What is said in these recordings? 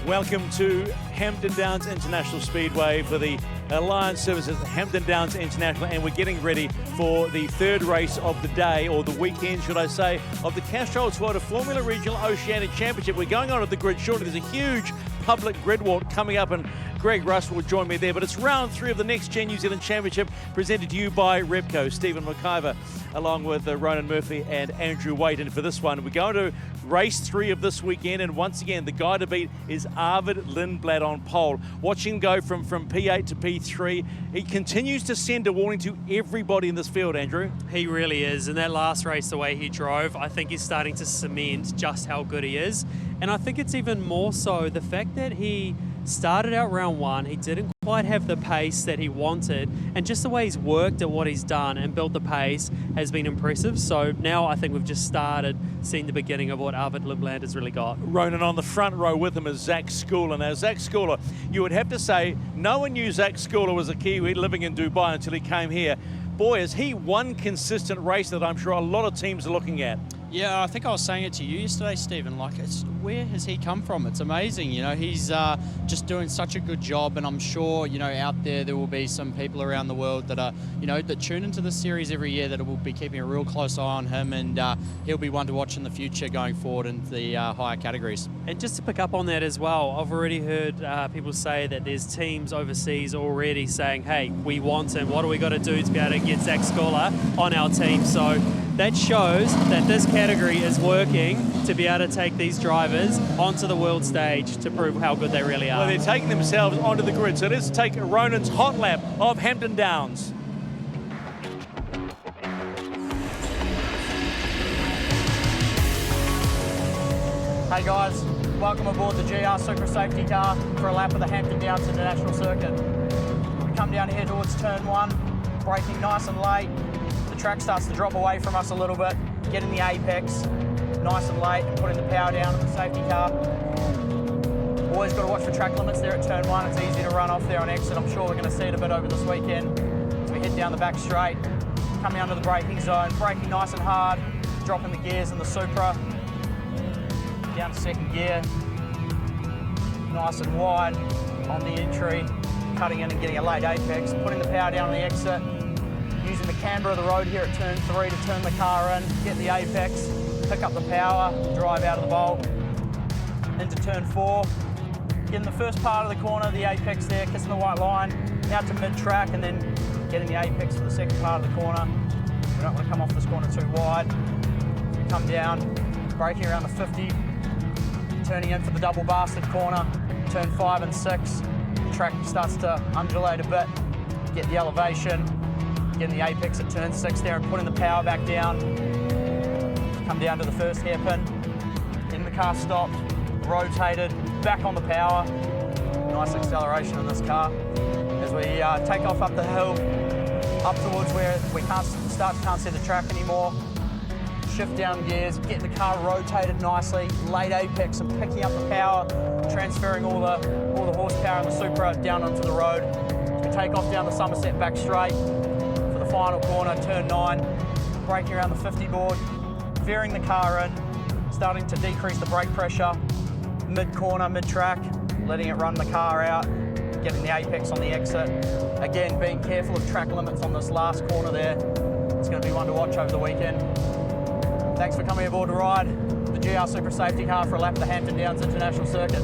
Welcome to Hampton Downs International Speedway for the Alliance Services Hampton Downs International, and we're getting ready for the third race of the day, or the weekend, should I say, of the Castrol Toyota Formula Regional Oceania Championship. We're going on at the grid shortly. There's a huge public grid walk coming up, and Greg Russell will join me there. But it's round 3 of the Next Gen New Zealand Championship, presented to you by Repco. Stephen McIver, along with Ronan Murphy and Andrew Waite. And for this one, we're going to race 3 of this weekend. And once again, the guy to beat is Arvid Lindblad on pole. Watch him go from P8 to P3. He continues to send a warning to everybody in this field, Andrew. He really is. In that last race, the way he drove, I think he's starting to cement just how good he is. And I think it's even more so the fact that he started out round 1, he didn't quite have the pace that he wanted, and just the way he's worked at what he's done and built the pace has been impressive. So now I think we've just started seeing the beginning of what Arvid Lindblad has really got. Ronan on the front row with him is Zach Schooler. Now, Zach Schooler, you would have to say, no one knew Zach Schooler was a Kiwi living in Dubai until he came here. Boy, is he one consistent race that I'm sure a lot of teams are looking at. Yeah, I think I was saying it to you yesterday, Stephen. Like, where has he come from? It's amazing. You know, he's just doing such a good job, and I'm sure, you know, out there will be some people around the world that are, you know, that tune into the series every year that will be keeping a real close eye on him, and he'll be one to watch in the future going forward in the higher categories. And just to pick up on that as well, I've already heard people say that there's teams overseas already saying, hey, we want him. What do we got to do to be able to get Zach Schooler on our team? So that shows that this category is working to be able to take these drivers onto the world stage to prove how good they really are. Well, they're taking themselves onto the grid. So let's take Ronan's hot lap of Hampton Downs. Hey guys, welcome aboard the GR Super Safety Car for a lap of the Hampton Downs International Circuit. We come down here towards turn 1, braking nice and late. The track starts to drop away from us a little bit, getting the apex nice and late and putting the power down in the safety car. Always got to watch for track limits there at turn 1. It's easy to run off there on exit. I'm sure we're going to see it a bit over this weekend. As we head down the back straight, coming under the braking zone, braking nice and hard, dropping the gears in the Supra. Down to second gear, nice and wide on the entry, cutting in and getting a late apex, putting the power down on the exit, using the camber of the road here at turn 3 to turn the car in, get the apex, pick up the power, drive out of the bolt, into turn 4, getting the first part of the corner, the apex there, kissing the white line, out to mid-track, and then getting the apex for the second part of the corner. We don't want to come off this corner too wide. We come down, braking around the 50, turning in for the double bastard corner, turn 5 and 6. The track starts to undulate a bit, get the elevation, getting the apex at turn 6 there and putting the power back down. Come down to the first hairpin, getting the car stopped, rotated, back on the power. Nice acceleration in this car. As we take off up the hill, up towards where we can't see the track anymore. Shift down gears, getting the car rotated nicely, late apex and picking up the power, transferring all the horsepower in the Supra down onto the road. As we take off down the Somerset back straight for the final corner, turn 9, braking around the 50 board, veering the car in, starting to decrease the brake pressure, mid-corner, mid-track, letting it run the car out, getting the apex on the exit. Again, being careful of track limits on this last corner there. It's going to be one to watch over the weekend. Thanks for coming aboard to ride the GR Super Safety Car for a lap of the Hampton Downs International Circuit.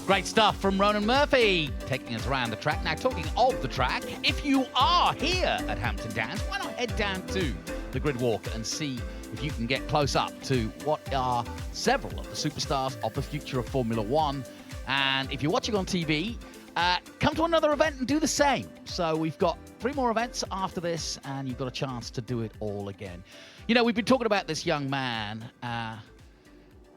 Great stuff from Ronan Murphy, taking us around the track. Now, talking of the track, if you are here at Hampton Downs, why not head down to the grid walk and see if you can get close up to what are several of the superstars of the future of Formula One. And if you're watching on TV, come to another event and do the same. So we've got 3 more events after this, and you've got a chance to do it all again. You know, we've been talking about this young man,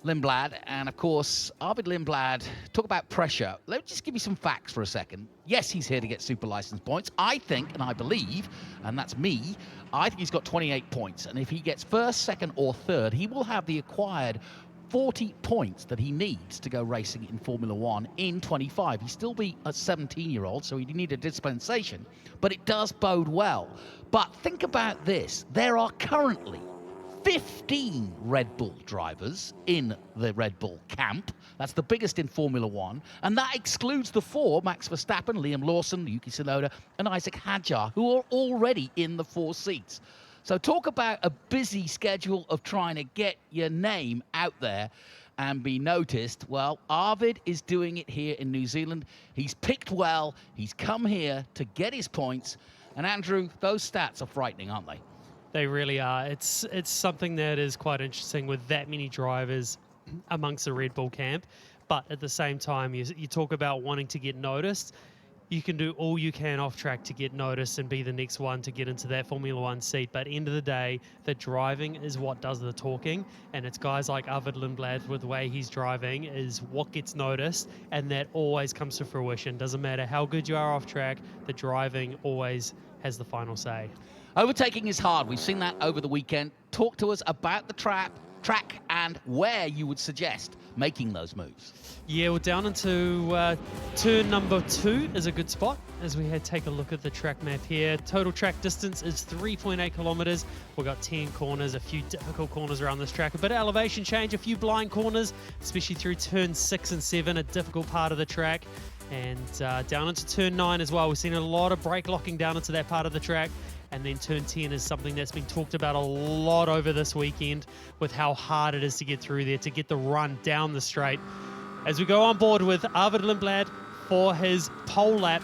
Lindblad, and of course, Arvid Lindblad. Talk about pressure. Let me just give you some facts for a second. Yes, he's here to get super license points. I think, and I believe, and that's me, I think he's got 28 points. And if he gets first, second, or third, he will have the acquired 40 points that he needs to go racing in Formula One in 25. He'd still be a 17-year-old, so he'd need a dispensation, but it does bode well. But think about this. There are currently 15 Red Bull drivers in the Red Bull camp. That's the biggest in Formula One. And that excludes the 4, Max Verstappen, Liam Lawson, Yuki Tsunoda, and Isaac Hadjar, who are already in the 4 seats. So talk about a busy schedule of trying to get your name out there and be noticed. Well, Arvid is doing it here in New Zealand. He's picked well. He's come here to get his points. And Andrew, those stats are frightening, aren't they? They really are. It's something that is quite interesting with that many drivers amongst the Red Bull camp. But at the same time, you talk about wanting to get noticed. You can do all you can off track to get noticed and be the next one to get into that Formula One seat. But end of the day, the driving is what does the talking. And it's guys like Arvid Lindblad with the way he's driving is what gets noticed. And that always comes to fruition. Doesn't matter how good you are off track, the driving always has the final say. Overtaking is hard. We've seen that over the weekend. Talk to us about the track and where you would suggest making those moves. Yeah, we're down into turn number 2 is a good spot as we take a look at the track map here. Total track distance is 3.8 kilometers. We've got 10 corners, a few difficult corners around this track, a bit of elevation change, a few blind corners, especially through turn 6 and 7, a difficult part of the track. And down into turn 9 as well. We've seen a lot of brake locking down into that part of the track. And then turn 10 is something that's been talked about a lot over this weekend with how hard it is to get through there, to get the run down the straight. As we go on board with Arvid Lindblad for his pole lap,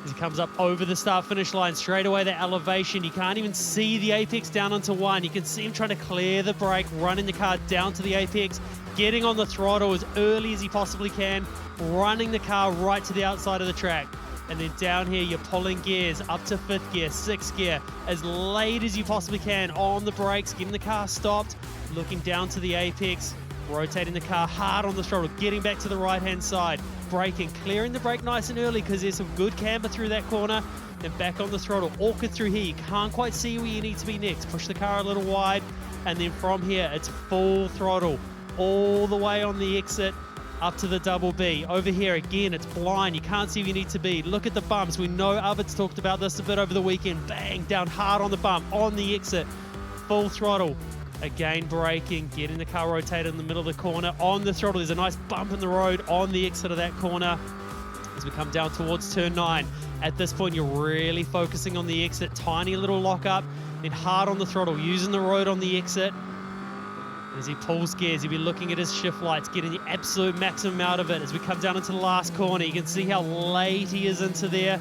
as he comes up over the start-finish line, straight away the elevation. You can't even see the apex down onto 1. You can see him trying to clear the brake, running the car down to the apex, getting on the throttle as early as he possibly can, running the car right to the outside of the track. And then down here, you're pulling gears up to 5th gear, 6th gear, as late as you possibly can on the brakes, getting the car stopped, looking down to the apex, rotating the car hard on the throttle, getting back to the right-hand side, braking, clearing the brake nice and early because there's some good camber through that corner, then back on the throttle, awkward through here. You can't quite see where you need to be next. Push the car a little wide, and then from here, it's full throttle all the way on the exit, up to the double B. Over here, again, it's blind. You can't see where you need to be. Look at the bumps. We know Arvid's talked about this a bit over the weekend. Bang, down hard on the bump, on the exit. Full throttle. Again, braking, getting the car rotated in the middle of the corner. On the throttle, there's a nice bump in the road on the exit of that corner. As we come down towards turn 9. At this point, you're really focusing on the exit. Tiny little lock up, then hard on the throttle, using the road on the exit. As he pulls gears, he'll be looking at his shift lights, getting the absolute maximum out of it. As we come down into the last corner, you can see how late he is into there.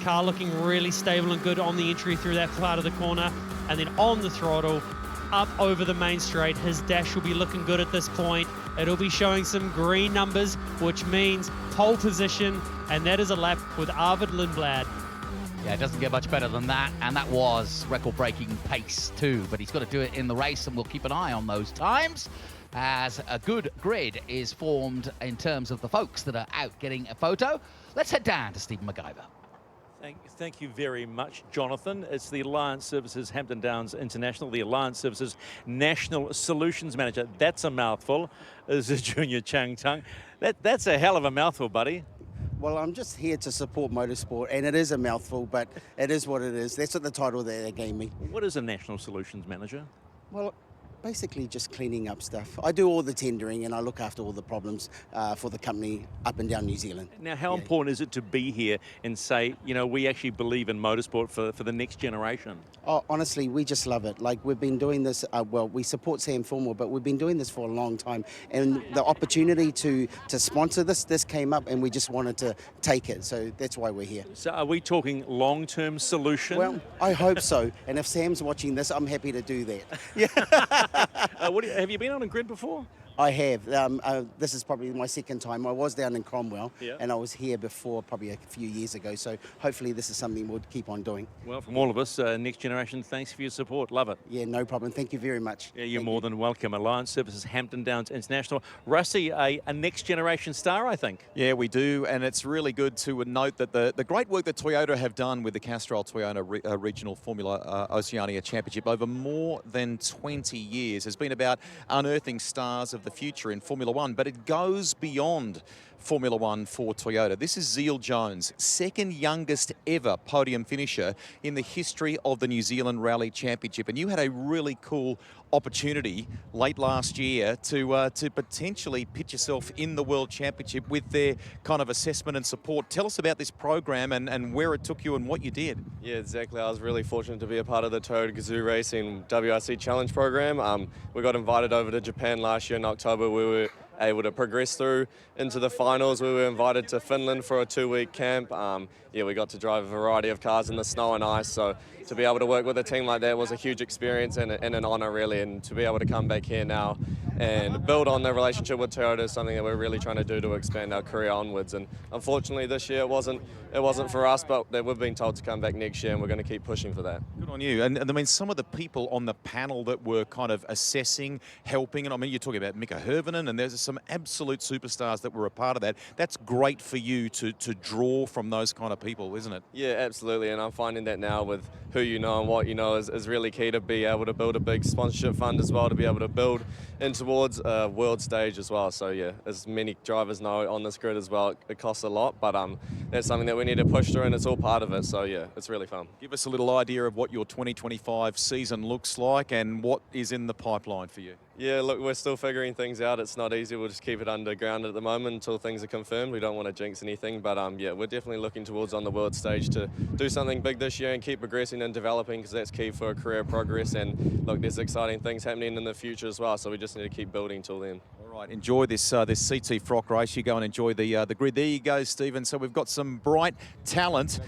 Car looking really stable and good on the entry through that part of the corner. And then on the throttle, up over the main straight. His dash will be looking good at this point. It'll be showing some green numbers, which means pole position. And that is a lap with Arvid Lindblad. Yeah, it doesn't get much better than that, and that was record-breaking pace too, but he's got to do it in the race, and we'll keep an eye on those times as a good grid is formed in terms of the folks that are out getting a photo. Let's head down to Stephen MacGyver. Thank you very much, Jonathan. It's the Alliance Services Hampton Downs International, the Alliance Services National Solutions Manager. That's a mouthful, is a Junior Chang Tung. That's a hell of a mouthful, buddy. Well, I'm just here to support motorsport, and it is a mouthful, but it is what it is. That's what the title that they gave me. What is a National Solutions Manager? Well, basically just cleaning up stuff. I do all the tendering, and I look after all the problems for the company up and down New Zealand. Now, how important is it to be here and say, you know, we actually believe in motorsport for the next generation? Oh, honestly, we just love it. Like, we've been doing this, well, we support Sam Fulmore, but we've been doing this for a long time. And the opportunity to sponsor this came up, and we just wanted to take it. So that's why we're here. So are we talking long-term solution? Well, I hope so. And if Sam's watching this, I'm happy to do that. Yeah. Have you been on a grid before? I have. This is probably my second time. I was down in Cromwell, and I was here before probably a few years ago. So hopefully this is something we'll keep on doing. Well, from all of us, Next Generation, thanks for your support. Love it. Yeah, no problem. Thank you very much. Yeah, you're more than welcome. Alliance Services Hampton Downs International. Rusty, a Next Generation star, I think. Yeah, we do, and it's really good to note that the great work that Toyota have done with the Castrol Toyota Regional Formula Oceania Championship over more than 20 years has been about unearthing stars of the future in Formula One, but it goes beyond Formula One for Toyota. This is Zeal Jones, second youngest ever podium finisher in the history of the New Zealand Rally Championship. And you had a really cool opportunity late last year to potentially pitch yourself in the World Championship with their kind of assessment and support. Tell us about this program and where it took you and what you did. Yeah, exactly. I was really fortunate to be a part of the Toyota GAZOO Racing WRC Challenge program. We got invited over to Japan last year in October. We were able to progress through into the finals. We were invited to Finland for a 2-week camp. Yeah, we got to drive a variety of cars in the snow and ice, so to be able to work with a team like that was a huge experience and an honour, really, and to be able to come back here now and build on the relationship with Toyota is something that we're really trying to do to expand our career onwards. And unfortunately this year it wasn't for us, but we've been told to come back next year and we're going to keep pushing for that. Good on you. And I mean, some of the people on the panel that were kind of assessing, helping, and I mean, you're talking about Mika Hirvonen, and there's some absolute superstars that were a part of that. That's great for you to draw from those kind of people, isn't it? Yeah, absolutely. And I'm finding that now with who you know and what you know is really key to be able to build a big sponsorship fund as well, to be able to build in towards a world stage as well. So yeah, as many drivers know on this grid as well, it costs a lot, but that's something that we need to push through, and it's all part of it. So yeah, it's really fun. Give us a little idea of what your 2025 season looks like and what is in the pipeline for you. Yeah, look, we're still figuring things out. It's not easy. We'll just keep it underground at the moment until things are confirmed. We don't want to jinx anything, but yeah, we're definitely looking towards on the world stage to do something big this year and keep progressing and developing, because that's key for career progress. And look, there's exciting things happening in the future as well, so we just need to keep building till then. All right, enjoy this CT Frock race. You go and enjoy the grid. There you go, Stephen. So we've got some bright talent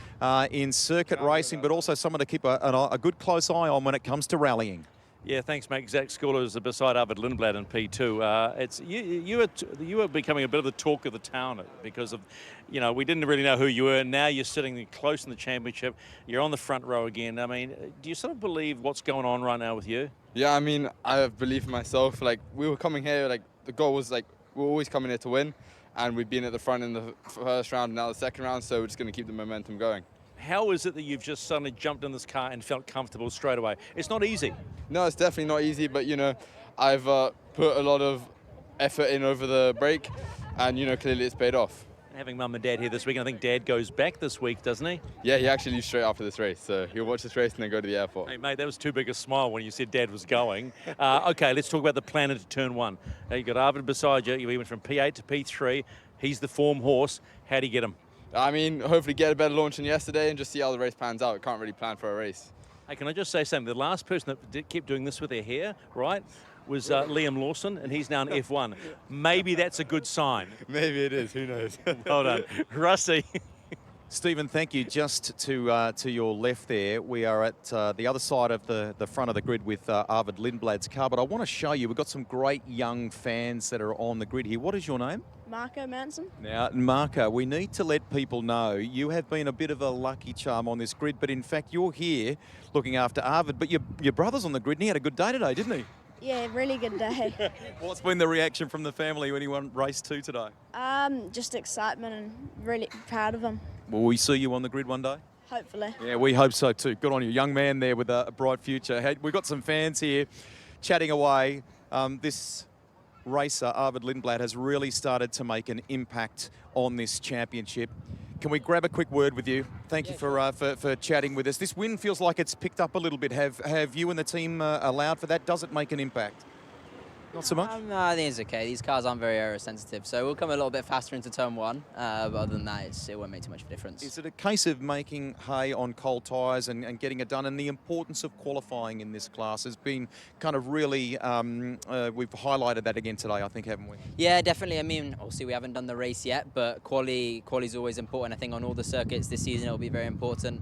in circuit racing, but also someone to keep a good close eye on when it comes to rallying. Yeah, thanks, mate. Zach Schooler is beside Arvid Lindblad in P2. It's you are becoming a bit of the talk of the town because of, you know, we didn't really know who you were. Now you're sitting close in the championship. You're on the front row again. I mean, do you sort of believe what's going on right now with you? Yeah, I mean, I have belief in myself. Like, we were coming here, like, the goal was, like, we're always coming here to win, and we've been at the front in the first round and now the second round, so we're just going to keep the momentum going. How is it that you've just suddenly jumped in this car and felt comfortable straight away? It's not easy. No, it's definitely not easy, but, you know, I've put a lot of effort in over the break, and, you know, clearly it's paid off. Having mum and dad here this week, and I think dad goes back this week, doesn't he? Yeah, he actually leaves straight after this race, so he'll watch this race and then go to the airport. Hey, mate, that was too big a smile when you said dad was going. Okay, let's talk about the plan into turn one. You've got Arvid beside you. You went from P8 to P3. He's the form horse. How do you get him? I mean, hopefully get a better launch than yesterday and just see how the race pans out. Can't really plan for a race. Hey, can I just say something? The last person that kept doing this with their hair, right, was Liam Lawson, and he's now in F1. Maybe that's a good sign. Maybe it is. Who knows? Well done. Rusty. Stephen, thank you. Just to your left there, we are at the other side of the front of the grid with Arvid Lindblad's car, but I want to show you, we've got some great young fans that are on the grid here. What is your name? Marco Manson. Now, Marco, we need to let people know you have been a bit of a lucky charm on this grid, but in fact, you're here looking after Arvid, but your brother's on the grid and he had a good day today, didn't he? Yeah, really good day. What's been the reaction from the family when he won race 2 today? Just excitement and really proud of him. Will we see you on the grid one day? Hopefully. Yeah, we hope so too. Good on you. Young man there with a bright future. Hey, we've got some fans here chatting away. This racer, Arvid Lindblad, has really started to make an impact on this championship. Can we grab a quick word with you? Thank you for chatting with us. This win feels like it's picked up a little bit. Have you and the team allowed for that? Does it make an impact? Not so much? No, I think it's okay. These cars aren't very aero-sensitive, so we'll come a little bit faster into turn one, but other than that, it won't make too much of a difference. Is it a case of making hay on cold tyres and getting it done? And the importance of qualifying in this class has been kind of really, we've highlighted that again today, I think, haven't we? Yeah, definitely. I mean, obviously we haven't done the race yet, but quali is always important. I think on all the circuits this season, it'll be very important.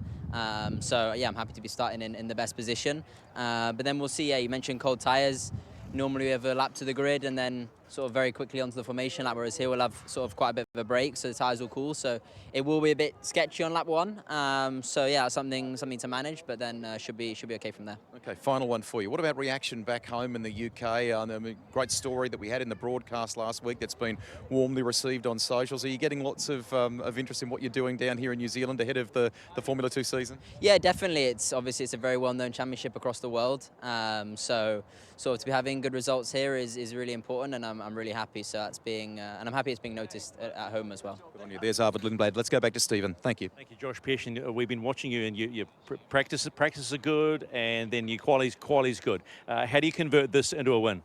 So, yeah, I'm happy to be starting in the best position. But then we'll see. Yeah, you mentioned cold tyres. Normally we have a lap to the grid and then sort of very quickly onto the formation lap, whereas here we'll have sort of quite a bit of a break, so the tyres will cool. So it will be a bit sketchy on lap 1. So yeah, something to manage, but then should be okay from there. Okay, final one for you. What about reaction back home in the UK? I mean, great story that we had in the broadcast last week that's been warmly received on socials. Are you getting lots of interest in what you're doing down here in New Zealand ahead of the Formula 2 season? Yeah, definitely. It's a very well-known championship across the world. So to be having good results here is really important, and I'm really happy. So that's being, and I'm happy it's being noticed at home as well. Good on you. There's Arvid Lindblad. Let's go back to Stephen. Thank you. Thank you, Josh Pearson. We've been watching you, and your practices are good, and then your quality's good. How do you convert this into a win?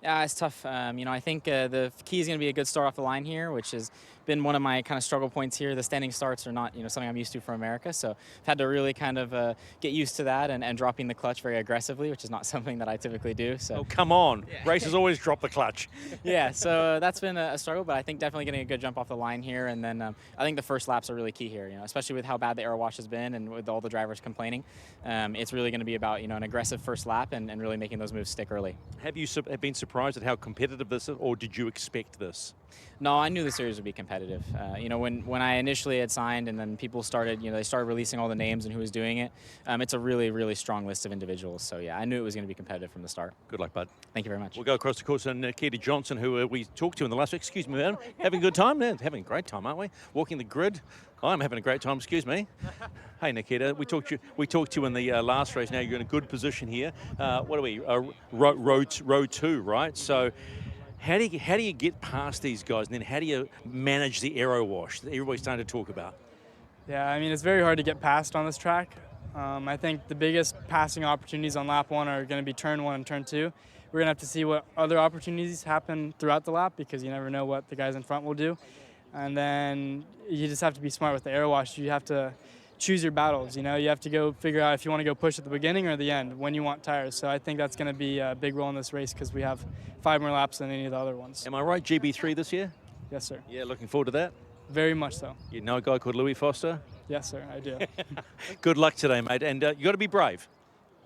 Yeah, it's tough. I think the key is going to be a good start off the line here, which has been one of my kind of struggle points here. The standing starts are not, something I'm used to from America, so I've had to really kind of get used to that and dropping the clutch very aggressively, which is not something that I typically do. So. Oh, come on. Yeah. Races always drop the clutch. Yeah, so that's been a struggle, but I think definitely getting a good jump off the line here, and then I think the first laps are really key here, especially with how bad the air wash has been and with all the drivers complaining. It's really going to be about, an aggressive first lap and really making those moves stick early. Have you been surprised at how competitive this is, or did you expect this? No, I knew the series would be competitive. When I initially had signed and then people started, they started releasing all the names and who was doing it, it's a really, really strong list of individuals. So, yeah, I knew it was going to be competitive from the start. Good luck, bud. Thank you very much. We'll go across the course and Nikita Johnson, who we talked to in the last week. Excuse me, madam. Having a good time? Yeah, having a great time, aren't we? Walking the grid. I'm having a great time, excuse me. Hey, Nikita, we talked to you in the last race. Now you're in a good position here. What are we? Row 2, right? So how do you get past these guys, and then how do you manage the aero wash that everybody's starting to talk about? Yeah, it's very hard to get past on this track. I think the biggest passing opportunities on lap 1 are going to be turn 1 and turn 2. We're going to have to see what other opportunities happen throughout the lap, because you never know what the guys in front will do. And then you just have to be smart with the air wash. You have to choose your battles. You have to go figure out if you want to go push at the beginning or the end, when you want tires. So I think that's going to be a big role in this race, because we have 5 more laps than any of the other ones. Am I right, GB3 this year? Yes, sir. Yeah, looking forward to that? Very much so. You know a guy called Louis Foster? Yes, sir, I do. Good luck today, mate. And you got to be brave.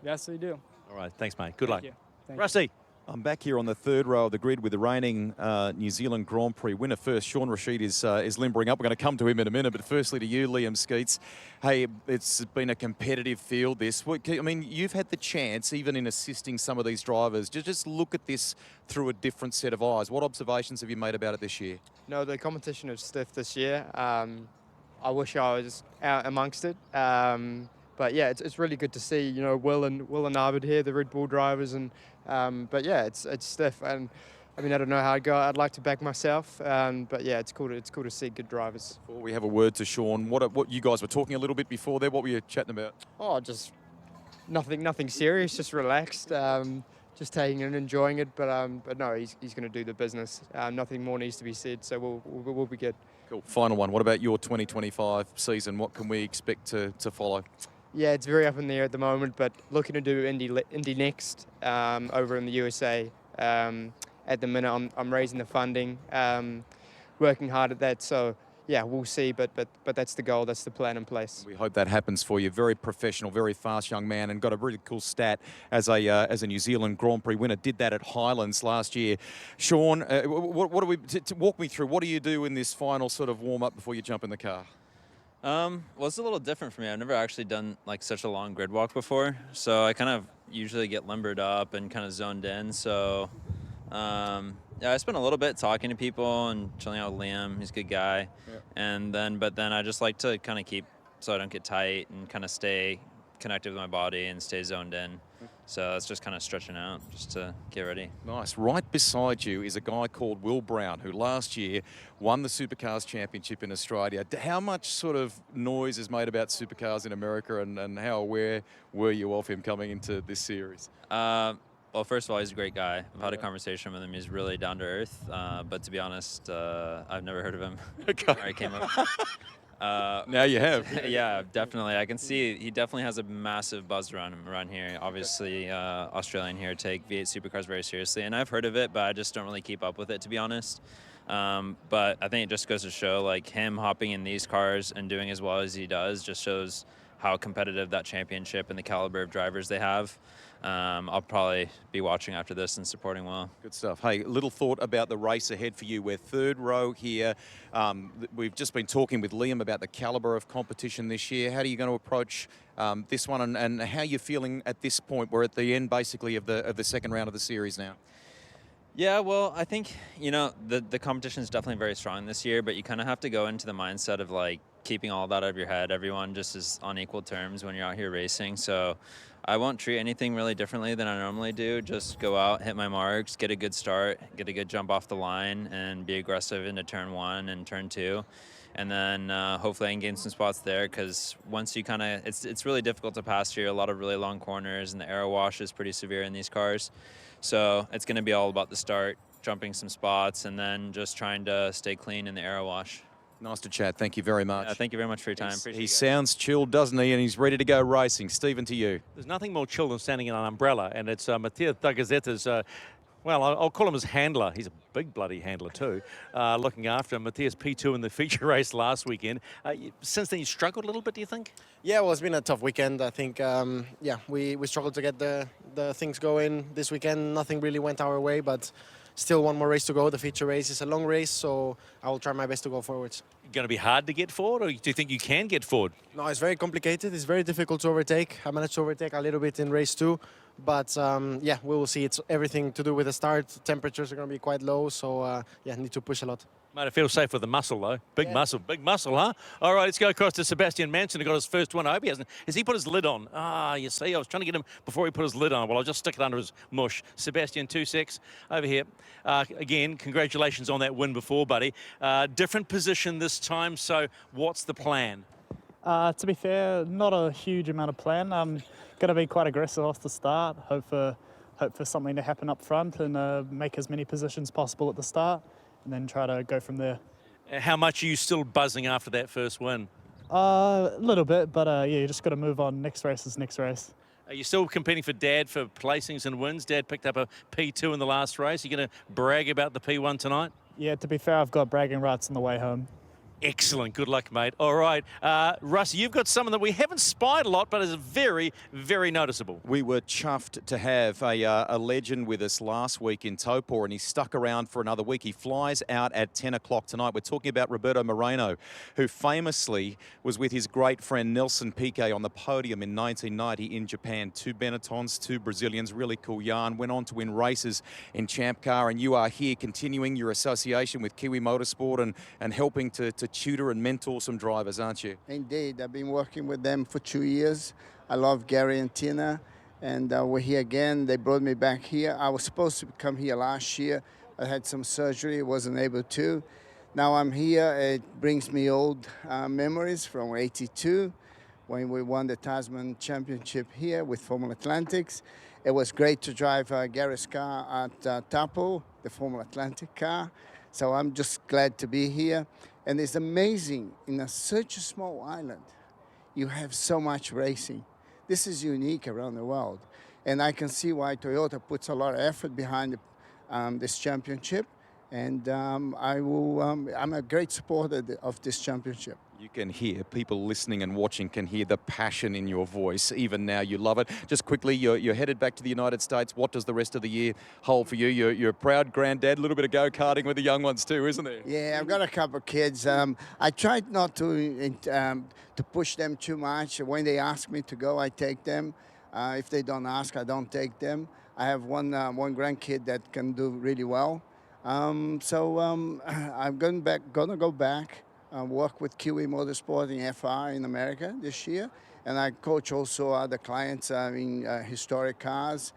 Yes, I do. All right, thanks, mate. Good luck. Thank you. Rusty. I'm back here on the third row of the grid with the reigning New Zealand Grand Prix winner first. Sean Rashid is limbering up. We're going to come to him in a minute, but firstly to you, Liam Skeets. Hey, it's been a competitive field, this. You've had the chance, even in assisting some of these drivers, to just look at this through a different set of eyes. What observations have you made about it this year? No, the competition is stiff this year. I wish I was out amongst it. But yeah, it's really good to see, Will and Arvid here, the Red Bull drivers, and but yeah, it's stiff, and I don't know how I'd go. I'd like to back myself, but yeah, it's cool to see good drivers. Before we have a word to Sean, what you guys were talking a little bit before there. What were you chatting about? Oh, just nothing serious, just relaxed, just taking it and enjoying it. But no, he's going to do the business. Nothing more needs to be said, so we'll be good. Cool. Final one. What about your 2025 season? What can we expect to follow? Yeah, it's very up in the air at the moment, but looking to do Indy next over in the USA. At the minute, I'm raising the funding, working hard at that. So yeah, we'll see, but that's the goal, that's the plan in place. We hope that happens for you. Very professional, very fast young man, and got a really cool stat as a New Zealand Grand Prix winner. Did that at Highlands last year. Sean, what do we walk me through? What do you do in this final sort of warm up before you jump in the car? Well, it's a little different for me. I've never actually done like such a long grid walk before, so I kind of usually get limbered up and kind of zoned in. So yeah, I spent a little bit talking to people and chilling out with Liam. He's a good guy. Yeah. But then I just like to kind of keep so I don't get tight and kind of stay connected with my body and stay zoned in. So that's just kind of stretching out just to get ready. Nice. Right beside you is a guy called Will Brown, who last year won the Supercars Championship in Australia. How much sort of noise is made about Supercars in America, and how aware were you of him coming into this series? Well, first of all, he's a great guy. I've had a conversation with him. He's really down to earth. But to be honest, I've never heard of him. Okay. He came up. Now you have. Yeah, definitely. I can see he definitely has a massive buzz around him around here. Obviously, Australian here take V8 Supercars very seriously, and I've heard of it, but I just don't really keep up with it, to be honest. But I think it just goes to show, like, him hopping in these cars and doing as well as he does just shows how competitive that championship and the caliber of drivers they have. I'll probably be watching after this and supporting well. Good stuff. Hey, little thought about the race ahead for you. We're third row here. We've just been talking with Liam about the caliber of competition this year. How are you going to approach this one, and how are you feeling at this point? We're at the end, basically, of the second round of the series now. Yeah, well, I think, the competition is definitely very strong this year, but you kind of have to go into the mindset of, like, keeping all that out of your head. Everyone just is on equal terms when you're out here racing. So I won't treat anything really differently than I normally do. Just go out, hit my marks, get a good start, get a good jump off the line, and be aggressive into turn 1 and turn 2. And then hopefully I can gain some spots there, because once you kind of, it's really difficult to pass here. A lot of really long corners, and the aero wash is pretty severe in these cars. So it's going to be all about the start, jumping some spots, and then just trying to stay clean in the aero wash. Nice to chat. Thank you very much. Thank you very much for your time. Appreciate He it, guys. sounds chilled, doesn't he? And he's ready to go racing. Stephen, to you. There's nothing more chill than standing in an umbrella, and it's Matthias Dagazetta's, well, I'll call him his handler. He's a big bloody handler too, looking after him. Matthias P2 in the feature race last weekend. Since then, you struggled a little bit, do you think? Yeah, well, it's been a tough weekend. I think, yeah, we struggled to get the things going this weekend. Nothing really went our way, but still one more race to go. The feature race is a long race, so I will try my best to go forwards. Going to be hard to get forward, or do you think you can get forward? No, it's very complicated. It's very difficult to overtake. I managed to overtake a little bit in race 2, but yeah, we will see. It's everything to do with the start. Temperatures are going to be quite low, so yeah, need to push a lot. Mate, it feels safe with the muscle, though. Big muscle, huh? All right, let's go across to Sebastian Manson, who got his first one. I hope he hasn't. Has he put his lid on? Ah, you see, I was trying to get him before he put his lid on. Well, I'll just stick it under his mush. Sebastian 2-6 over here. Again, congratulations on that win before, buddy. Different position this time, so what's the plan? To be fair, not a huge amount of plan. I'm going to be quite aggressive off the start. Hope for something to happen up front and make as many positions possible at the start, and then try to go from there. How much are you still buzzing after that first win? A little bit, but yeah, you just got to move on. Next race is next race. Are you still competing for Dad for placings and wins? Dad picked up a P2 in the last race. Are you going to brag about the P1 tonight? Yeah, to be fair, I've got bragging rights on the way home. Excellent. Good luck, mate. All right. Russ, you've got someone that we haven't spied a lot, but is very, very noticeable. We were chuffed to have a legend with us last week in Taupo, and he stuck around for another week. He flies out at 10 o'clock tonight. We're talking about Roberto Moreno, who famously was with his great friend Nelson Piquet on the podium in 1990 in Japan. 2 Benettons, 2 Brazilians, really cool yarn. Went on to win races in Champ Car, and you are here continuing your association with Kiwi Motorsport and helping to tutor and mentor some drivers, aren't you? Indeed, I've been working with them for 2 years. I love Gary and Tina, and we're here again. They brought me back here. I was supposed to come here last year. I had some surgery, wasn't able to. Now I'm here. It brings me old memories from '82 when we won the Tasman Championship here with Formula Atlantics. It was great to drive Gary's car at Taupo, the Formula Atlantic car. So I'm just glad to be here. And it's amazing, in such a small island, you have so much racing. This is unique around the world. And I can see why Toyota puts a lot of effort behind this championship. And I'm a great supporter of this championship. You can hear, people listening and watching can hear the passion in your voice. Even now, you love it. Just quickly, you're headed back to the United States. What does the rest of the year hold for you? You're a proud granddad, a little bit of go-karting with the young ones too, isn't there? Yeah, I've got a couple of kids. I tried not to push them too much. When they ask me to go, I take them. If they don't ask, I don't take them. I have one grandkid that can do really well. I'm gonna go back. Work with Kiwi Motorsport in FR in America this year, and I coach also other clients in historic cars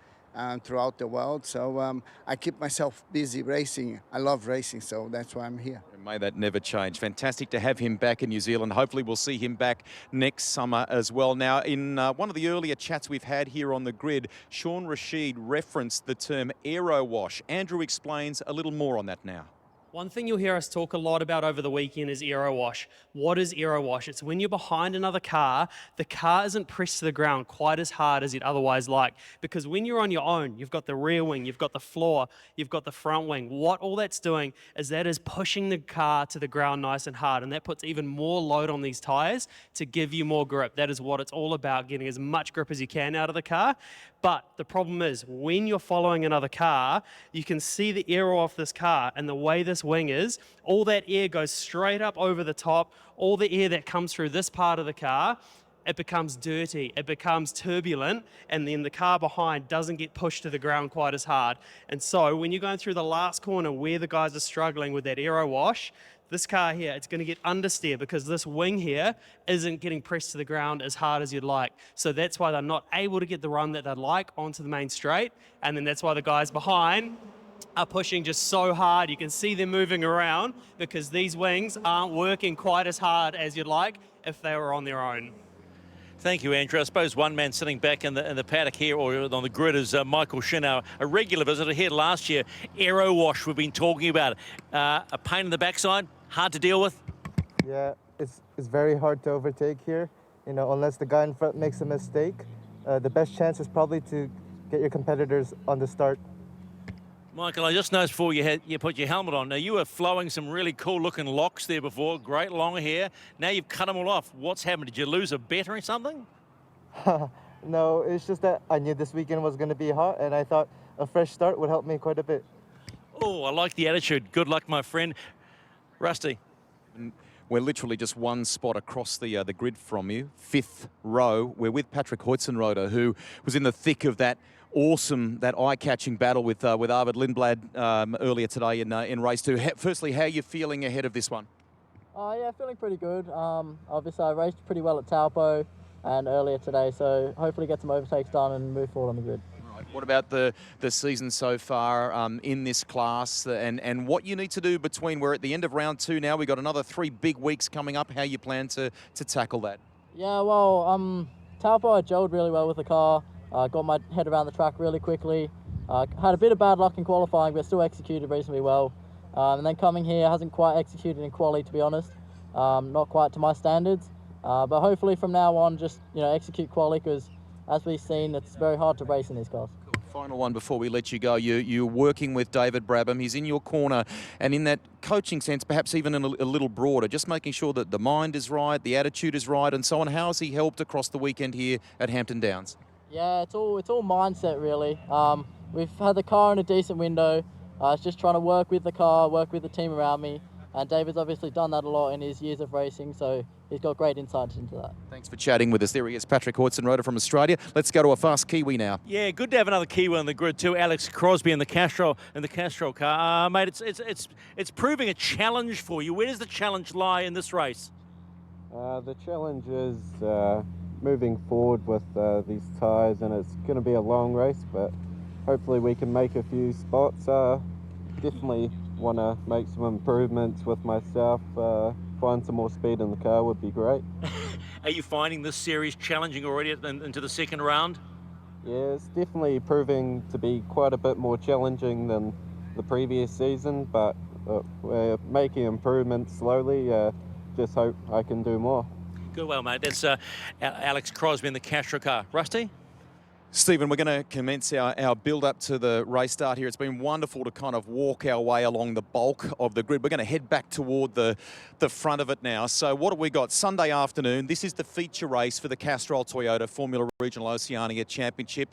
throughout the world. So I keep myself busy racing. I love racing, so that's why I'm here. And may that never change. Fantastic to have him back in New Zealand. Hopefully we'll see him back next summer as well. Now, in one of the earlier chats we've had here on the grid, Sean Rashid referenced the term aero wash. Andrew explains a little more on that now. One thing you'll hear us talk a lot about over the weekend is aero wash. What is aero wash? It's when you're behind another car, the car isn't pressed to the ground quite as hard as you'd otherwise like. Because when you're on your own, you've got the rear wing, you've got the floor, you've got the front wing. What all that's doing is that is pushing the car to the ground nice and hard, and that puts even more load on these tires to give you more grip. That is what it's all about, getting as much grip as you can out of the car. But the problem is, when you're following another car, you can see the aero off this car, and the way this wing is, all that air goes straight up over the top. All the air that comes through this part of the car, it becomes dirty, it becomes turbulent, and then the car behind doesn't get pushed to the ground quite as hard. And so when you're going through the last corner where the guys are struggling with that aero wash, this car here, it's going to get understeer because this wing here isn't getting pressed to the ground as hard as you'd like. So that's why they're not able to get the run that they'd like onto the main straight. And then that's why the guys behind are pushing just so hard. You can see them moving around because these wings aren't working quite as hard as you'd like if they were on their own. Thank you, Andrew. I suppose one man sitting back in the paddock here or on the grid is Michael Shinnow, a regular visitor here last year. Aero wash, we've been talking about it. A pain in the backside, hard to deal with. Yeah, it's very hard to overtake here. You know, unless the guy in front makes a mistake, the best chance is probably to get your competitors on the start. Michael, I just noticed before you put your helmet on, now you were flowing some really cool looking locks there before, great long hair. Now you've cut them all off. What's happened? Did you lose a bet or something? No, it's just that I knew this weekend was going to be hot and I thought a fresh start would help me quite a bit. Oh, I like the attitude. Good luck, my friend. Rusty. We're literally just one spot across the grid from you, 5th row. We're with Patrick Hoitzenroder, who was in the thick of that eye-catching battle with Arvid Lindblad earlier today in race 2. Firstly, how are you feeling ahead of this one? Yeah, feeling pretty good. Obviously, I raced pretty well at Taupo and earlier today, so hopefully get some overtakes done and move forward on the grid. What about the season so far in this class and what you need to do between, we're at the end of round 2 now, we've got another 3 big weeks coming up, how you plan to tackle that? Yeah, well, Taupo I gelled really well with the car, got my head around the track really quickly, had a bit of bad luck in qualifying but still executed reasonably well. And then coming here, hasn't quite executed in quali to be honest, not quite to my standards, but hopefully from now on just execute quali because as we've seen it's very hard to race in these cars. Final one before we let you go. You're working with David Brabham. He's in your corner, and in that coaching sense, perhaps even a little broader, just making sure that the mind is right, the attitude is right, and so on. How has he helped across the weekend here at Hampton Downs? Yeah, it's all mindset really. We've had the car in a decent window. It's just trying to work with the car, work with the team around me, and David's obviously done that a lot in his years of racing, so he's got great insights into that. Thanks for chatting with us. There he is, Patrick Hoitzenroder from Australia. Let's go to a fast Kiwi now. Yeah, good to have another Kiwi on the grid too. Alex Crosby in the Castrol car. Mate, it's proving a challenge for you. Where does the challenge lie in this race? The challenge is moving forward with these tyres, and it's going to be a long race, but hopefully we can make a few spots. Definitely want to make some improvements with myself. Find some more speed in the car would be great. Are you finding this series challenging already into the second round? Yeah, it's definitely proving to be quite a bit more challenging than the previous season, but we're making improvements slowly. Just hope I can do more. Good, well, mate. That's Alex Crosby in the Castrol car. Rusty? Stephen, we're going to commence our build-up to the race start here. It's been wonderful to kind of walk our way along the bulk of the grid. We're going to head back toward the front of it now. So what have we got? Sunday afternoon. This is the feature race for the Castrol Toyota Formula Regional Oceania Championship.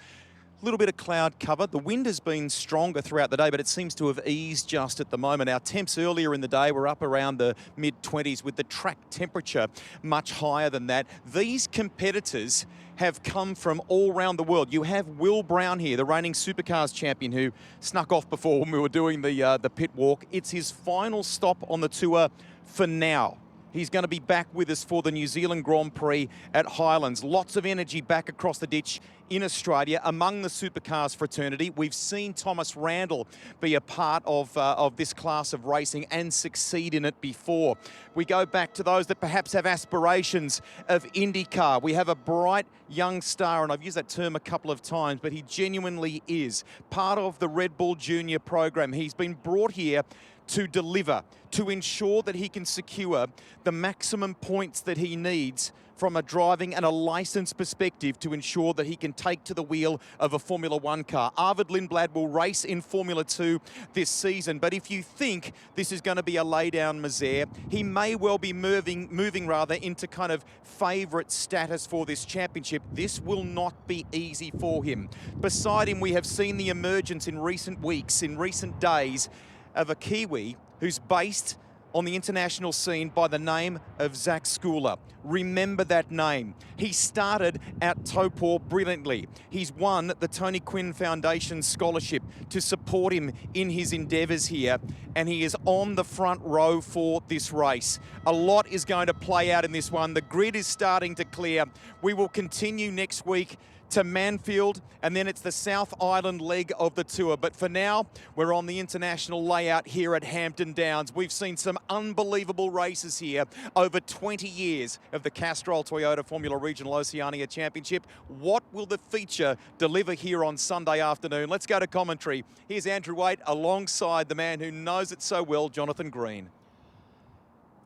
A little bit of cloud cover. The wind has been stronger throughout the day, but it seems to have eased just at the moment. Our temps earlier in the day were up around the mid-20s with the track temperature much higher than that. These competitors have come from all around the world. You have Will Brown here, the reigning Supercars champion, who snuck off before when we were doing the pit walk. It's his final stop on the tour for now. He's going to be back with us for the New Zealand Grand Prix at Highlands. Lots of energy back across the ditch in Australia among the Supercars fraternity. We've seen Thomas Randall be a part of this class of racing and succeed in it before. We go back to those that perhaps have aspirations of IndyCar. We have a bright young star, and I've used that term a couple of times, but he genuinely is part of the Red Bull Junior program. He's been brought here to deliver, to ensure that he can secure the maximum points that he needs from a driving and a licence perspective to ensure that he can take to the wheel of a Formula One car. Arvid Lindblad will race in Formula 2 this season, but if you think this is going to be a lay-down misère, he may well be moving into kind of favourite status for this championship. This will not be easy for him. Beside him, we have seen the emergence in recent weeks, in recent days, of a Kiwi who's based on the international scene by the name of Zach Schooler. Remember that name. He started at Topor brilliantly. He's won the Tony Quinn Foundation Scholarship to support him in his endeavours here, and he is on the front row for this race. A lot is going to play out in this one. The grid is starting to clear. We will continue next week to Manfield, and then it's the South Island leg of the tour. But for now, we're on the international layout here at Hampton Downs. We've seen some unbelievable races here over 20 years of the Castrol Toyota Formula Regional Oceania Championship. What will the feature deliver here on Sunday afternoon? Let's go to commentary. Here's Andrew Waite alongside the man who knows it so well, Jonathan Green.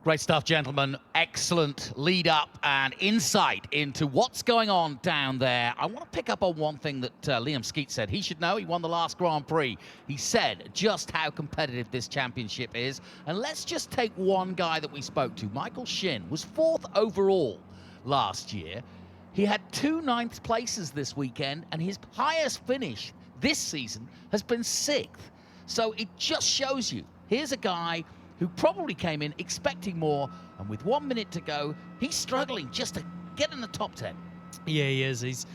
Great stuff, gentlemen. Excellent lead up and insight into what's going on down there. I want to pick up on one thing that Liam Skeet said. He should know. He won the last Grand Prix. He said just how competitive this championship is. And let's just take one guy that we spoke to. Michael Shin was 4th overall last year. He had 2 9th places this weekend, and his highest finish this season has been 6th. So it just shows you, here's a guy who probably came in expecting more, and with 1 minute to go, he's struggling just to get in the top 10. Yeah, he is. He's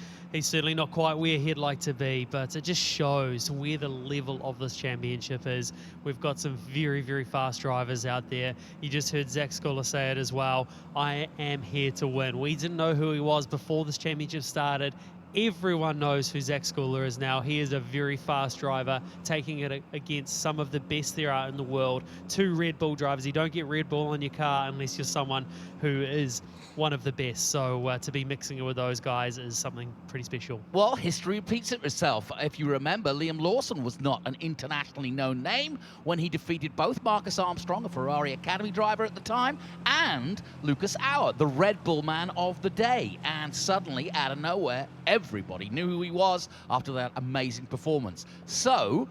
certainly not quite where he'd like to be, but it just shows where the level of this championship is. We've got some very, very fast drivers out there. You just heard Zach Schooler say it as well. I am here to win. We didn't know who he was before this championship started. Everyone knows who Zach Schooler is now. He is a very fast driver, taking it against some of the best there are in the world. 2 Red Bull drivers. You don't get Red Bull on your car unless you're someone who is one of the best. So to be mixing it with those guys is something pretty special. Well, history repeats itself. If you remember, Liam Lawson was not an internationally known name when he defeated both Marcus Armstrong, a Ferrari Academy driver at the time, and Lucas Auer, the Red Bull man of the day. And suddenly, out of nowhere, everybody knew who he was after that amazing performance. So,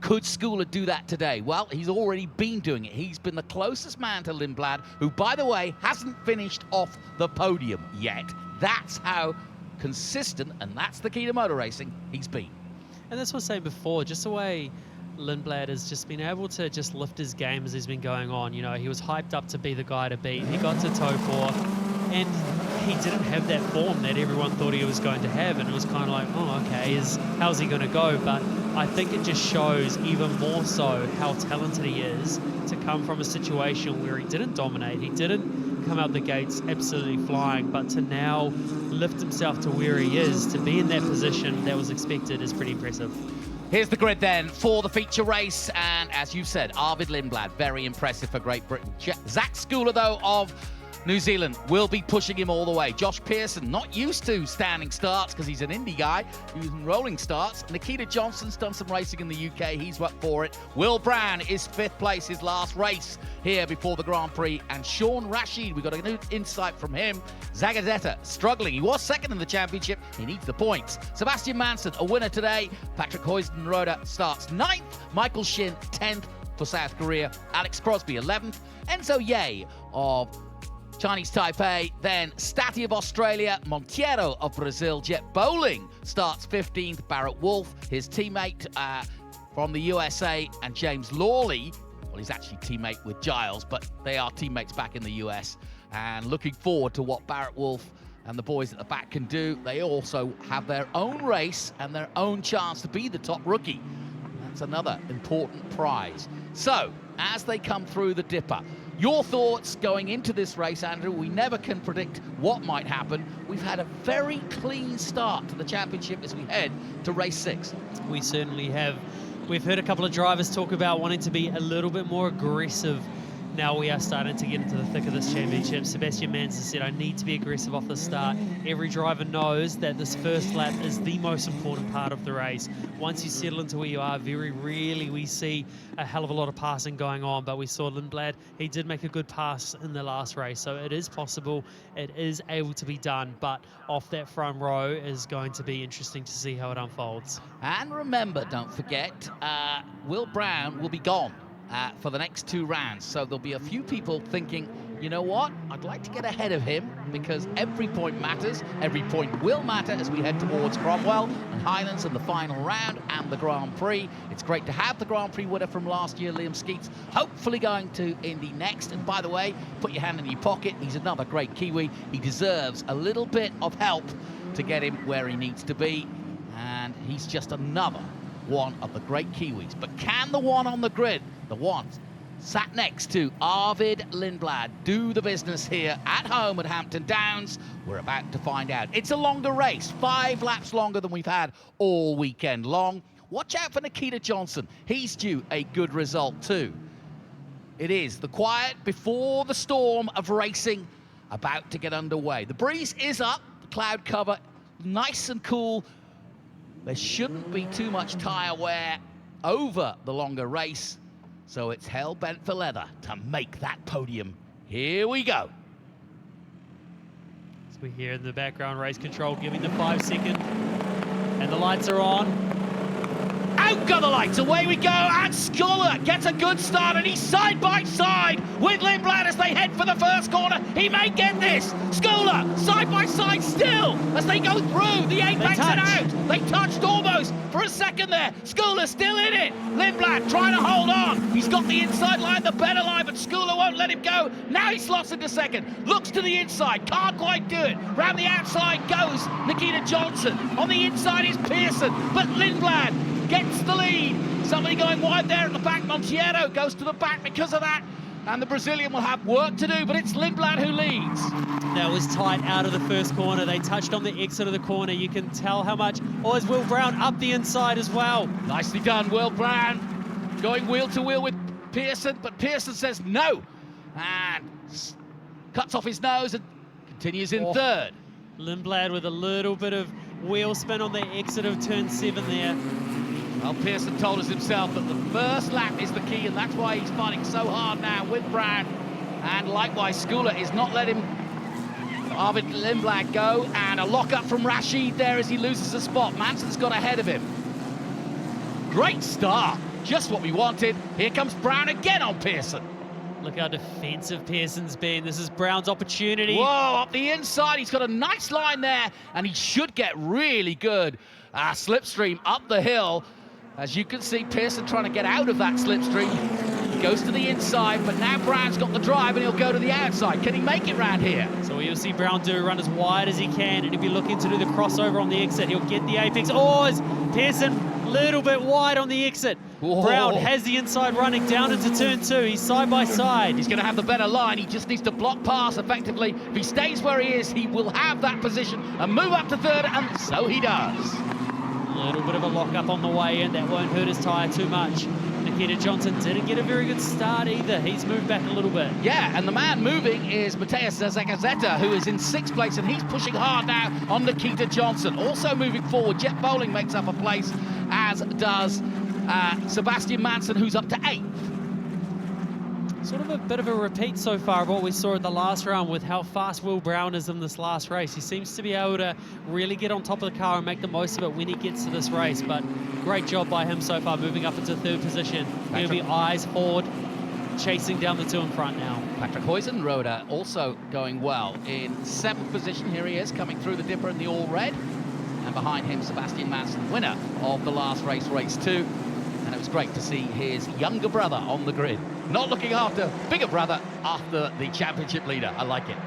could Schooler do that today? Well, he's already been doing it. He's been the closest man to Lindblad, who, by the way, hasn't finished off the podium yet. That's how consistent, and that's the key to motor racing, he's been. And that's what I was saying before, just the way Lindblad has just been able to just lift his game as he's been going on. You know, he was hyped up to be the guy to beat. He got to Topor, and he didn't have that form that everyone thought he was going to have, and it was kind of like, oh, okay, how's he going to go? But I think it just shows even more so how talented he is to come from a situation where he didn't dominate, he didn't come out the gates absolutely flying, but to now lift himself to where he is, to be in that position that was expected is pretty impressive. Here's the grid then for the feature race, and as you said, Arvid Lindblad, very impressive for Great Britain. Zach Schooler, though, of New Zealand will be pushing him all the way. Josh Pearson, not used to standing starts because he's an Indy guy, using rolling starts. Nikita Johnson's done some racing in the UK. He's up for it. Will Brown is 5th place, his last race here before the Grand Prix. And Sean Rashid, we got a new insight from him. Zagazeta struggling. He was 2nd in the championship. He needs the points. Sebastian Manson, a winner today. Patrick Hoysten-Roda starts 9th. Michael Shin, 10th for South Korea. Alex Crosby, 11th. Enzo Ye of Chinese Taipei, then Stati of Australia, Monteiro of Brazil, Jet Bowling starts 15th, Barrett Wolf, his teammate from the USA, and James Lawley, well, he's actually teammate with Giles, but they are teammates back in the US, and looking forward to what Barrett Wolf and the boys at the back can do. They also have their own race and their own chance to be the top rookie. That's another important prize. So, as they come through the dipper, your thoughts going into this race, Andrew? We never can predict what might happen. We've had a very clean start to the championship as we head to race 6. We certainly have. We've heard a couple of drivers talk about wanting to be a little bit more aggressive. Now we are starting to get into the thick of this championship. Sebastian Manson said, I need to be aggressive off the start. Every driver knows that this first lap is the most important part of the race. Once you settle into where you are, very rarely we see a hell of a lot of passing going on, but we saw Lindblad, he did make a good pass in the last race, so it is possible, it is able to be done, but off that front row is going to be interesting to see how it unfolds. And remember, don't forget, Will Brown will be gone for the next 2 rounds. So there'll be a few people thinking, you know what? I'd like to get ahead of him because every point matters. Every point will matter as we head towards Cromwell and Highlands in the final round and the Grand Prix. It's great to have the Grand Prix winner from last year, Liam Skeets, hopefully going to Indy next. And by the way, put your hand in your pocket. He's another great Kiwi. He deserves a little bit of help to get him where he needs to be. And he's just another one of the great Kiwis. But can the one on the grid, the one sat next to Arvid Lindblad, do the business here at home at Hampton Downs? We're about to find out. It's a longer race, 5 laps longer than we've had all weekend long. Watch out for Nikita Johnson. He's due a good result too. It is the quiet before the storm of racing about to get underway. The breeze is up, the cloud cover nice and cool. There shouldn't be too much tyre wear over the longer race. So it's hell-bent for leather to make that podium. Here we go. As we hear in the background, race control giving the 5 second. And the lights are on. Out go the lights, away we go, and Sculler gets a good start, and he's side by side with Lindblad as they head for the first corner. He may get this. Sculler side by side still as they go through the apex and out. They touched almost for a second there. Sculler still in it. Lindblad trying to hold on. He's got the inside line, the better line, but Sculler won't let him go. Now he slots into second, looks to the inside, can't quite do it. Round the outside goes Nikita Johnson. On the inside is Pearson, but Lindblad gets the lead. Somebody going wide there at the back. Monteiro goes to the back because of that. And the Brazilian will have work to do, but it's Lindblad who leads. That was tight out of the first corner. They touched on the exit of the corner. You can tell how much. Oh, is Will Brown up the inside as well. Nicely done, Will Brown. Going wheel to wheel with Pearson, but Pearson says no. And cuts off his nose and continues in third. Lindblad with a little bit of wheel spin on the exit of turn 7 there. Well, Pearson told us himself that the first lap is the key, and that's why he's fighting so hard now with Brown. And likewise, Sculler is not letting Arvid Lindblad go, and a lock-up from Rashid there as he loses a spot. Manson's got ahead of him. Great start, just what we wanted. Here comes Brown again on Pearson. Look how defensive Pearson's been. This is Brown's opportunity. Whoa, up the inside. He's got a nice line there, and he should get really good slipstream up the hill. As you can see, Pearson trying to get out of that slipstream. He goes to the inside, but now Brown's got the drive, and he'll go to the outside. Can he make it round here? So you'll see Brown run as wide as he can, and he'll be looking to do the crossover on the exit. He'll get the apex. Oh, is Pearson a little bit wide on the exit. Whoa. Brown has the inside running down into turn 2. He's side by side. He's going to have the better line. He just needs to block pass effectively. If he stays where he is, he will have that position and move up to third, and so he does. A little bit of a lock-up on the way in. That won't hurt his tyre too much. Nikita Johnson didn't get a very good start either. He's moved back a little bit. Yeah, and the man moving is Mateus Zagazeta, who is in 6th place, and he's pushing hard now on Nikita Johnson. Also moving forward, Jet Bowling makes up a place, as does Sebastian Manson, who's up to 8th. Sort of a bit of a repeat so far of what we saw in the last round with how fast Will Brown is in this last race. He seems to be able to really get on top of the car and make the most of it when he gets to this race. But great job by him so far, moving up into 3rd position. He'll be eyes forward, chasing down the 2 in front now. Patrick Huizenrode also going well in 7th position. Here he is, coming through the dipper in the all red. And behind him, Sebastian Manson, winner of the last race, race 2. And it was great to see his younger brother on the grid. Not looking after bigger brother after the championship leader. I like it.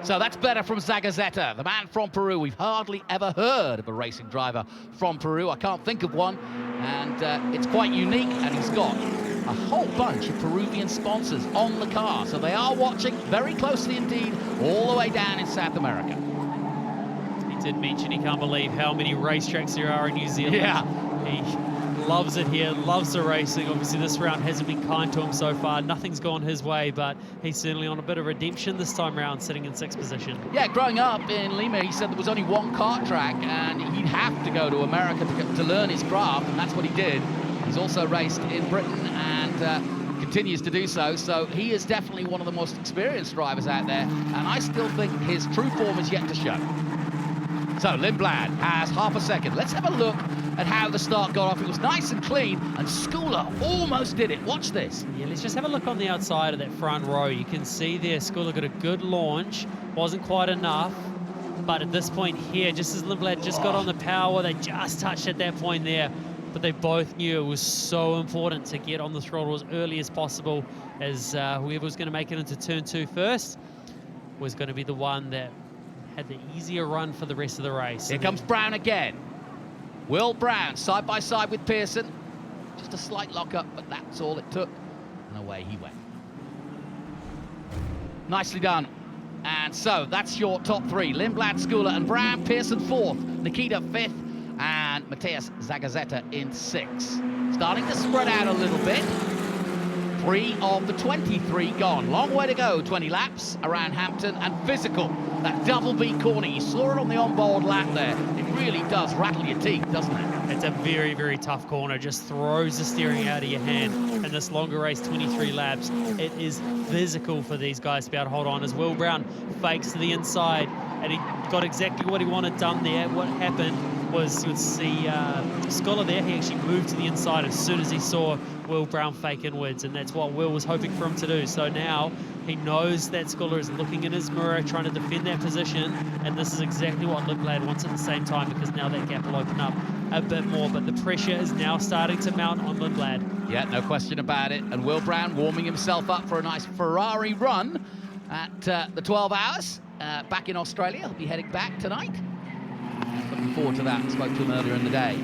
So that's better from Zagazeta, the man from Peru. We've hardly ever heard of a racing driver from Peru. I can't think of one. And it's quite unique. And he's got a whole bunch of Peruvian sponsors on the car. So they are watching very closely indeed all the way down in South America. He did mention he can't believe how many racetracks there are in New Zealand. Yeah. He loves it here, loves the racing. Obviously, this round hasn't been kind to him so far. Nothing's gone his way, but he's certainly on a bit of redemption this time round, sitting in 6th position. Yeah, growing up in Lima, he said there was only one kart track, and he'd have to go to America to learn his craft, and that's what he did. He's also raced in Britain and continues to do so, so he is definitely one of the most experienced drivers out there, and I still think his true form is yet to show. So Lindblad has half a second. Let's have a look at how the start got off. It was nice and clean, and Schooler almost did it. Watch this. Yeah, let's just have a look on the outside of that front row. You can see there, Schooler got a good launch. Wasn't quite enough, but at this point here, just as Lindblad just got on the power, they just touched at that point there. But they both knew it was so important to get on the throttle as early as possible, as whoever was going to make it into turn 2 first was going to be the one that had the easier run for the rest of the race. Here comes Brown again. Will Brown side by side with Pearson. Just a slight lock-up, but that's all it took. And away he went. Nicely done. And so that's your top 3. Lindblad, Schooler and Brown. Pearson 4th, Nikita 5th, and Mateus Zagazeta in 6th. Starting to spread out a little bit. 3 of the 23 gone. Long way to go, 20 laps around Hampton, and physical. That double B corner, you saw it on the onboard lap there. It really does rattle your teeth, doesn't it? It's a very, very tough corner. Just throws the steering out of your hand. And this longer race, 23 laps, it is physical for these guys to be able to hold on. As Will Brown fakes to the inside, and he got exactly what he wanted done there. What happened was, you would see Schooler there, he actually moved to the inside as soon as he saw Will Brown fake inwards, and that's what Will was hoping for him to do. So now he knows that Schooler is looking in his mirror, trying to defend that position, and this is exactly what Lindblad wants at the same time, because now that gap will open up a bit more, but the pressure is now starting to mount on Lindblad. Yeah, no question about it, and Will Brown warming himself up for a nice Ferrari run at the 12 hours back in Australia. He'll be heading back tonight. Looking forward to that. Spoke to him earlier in the day.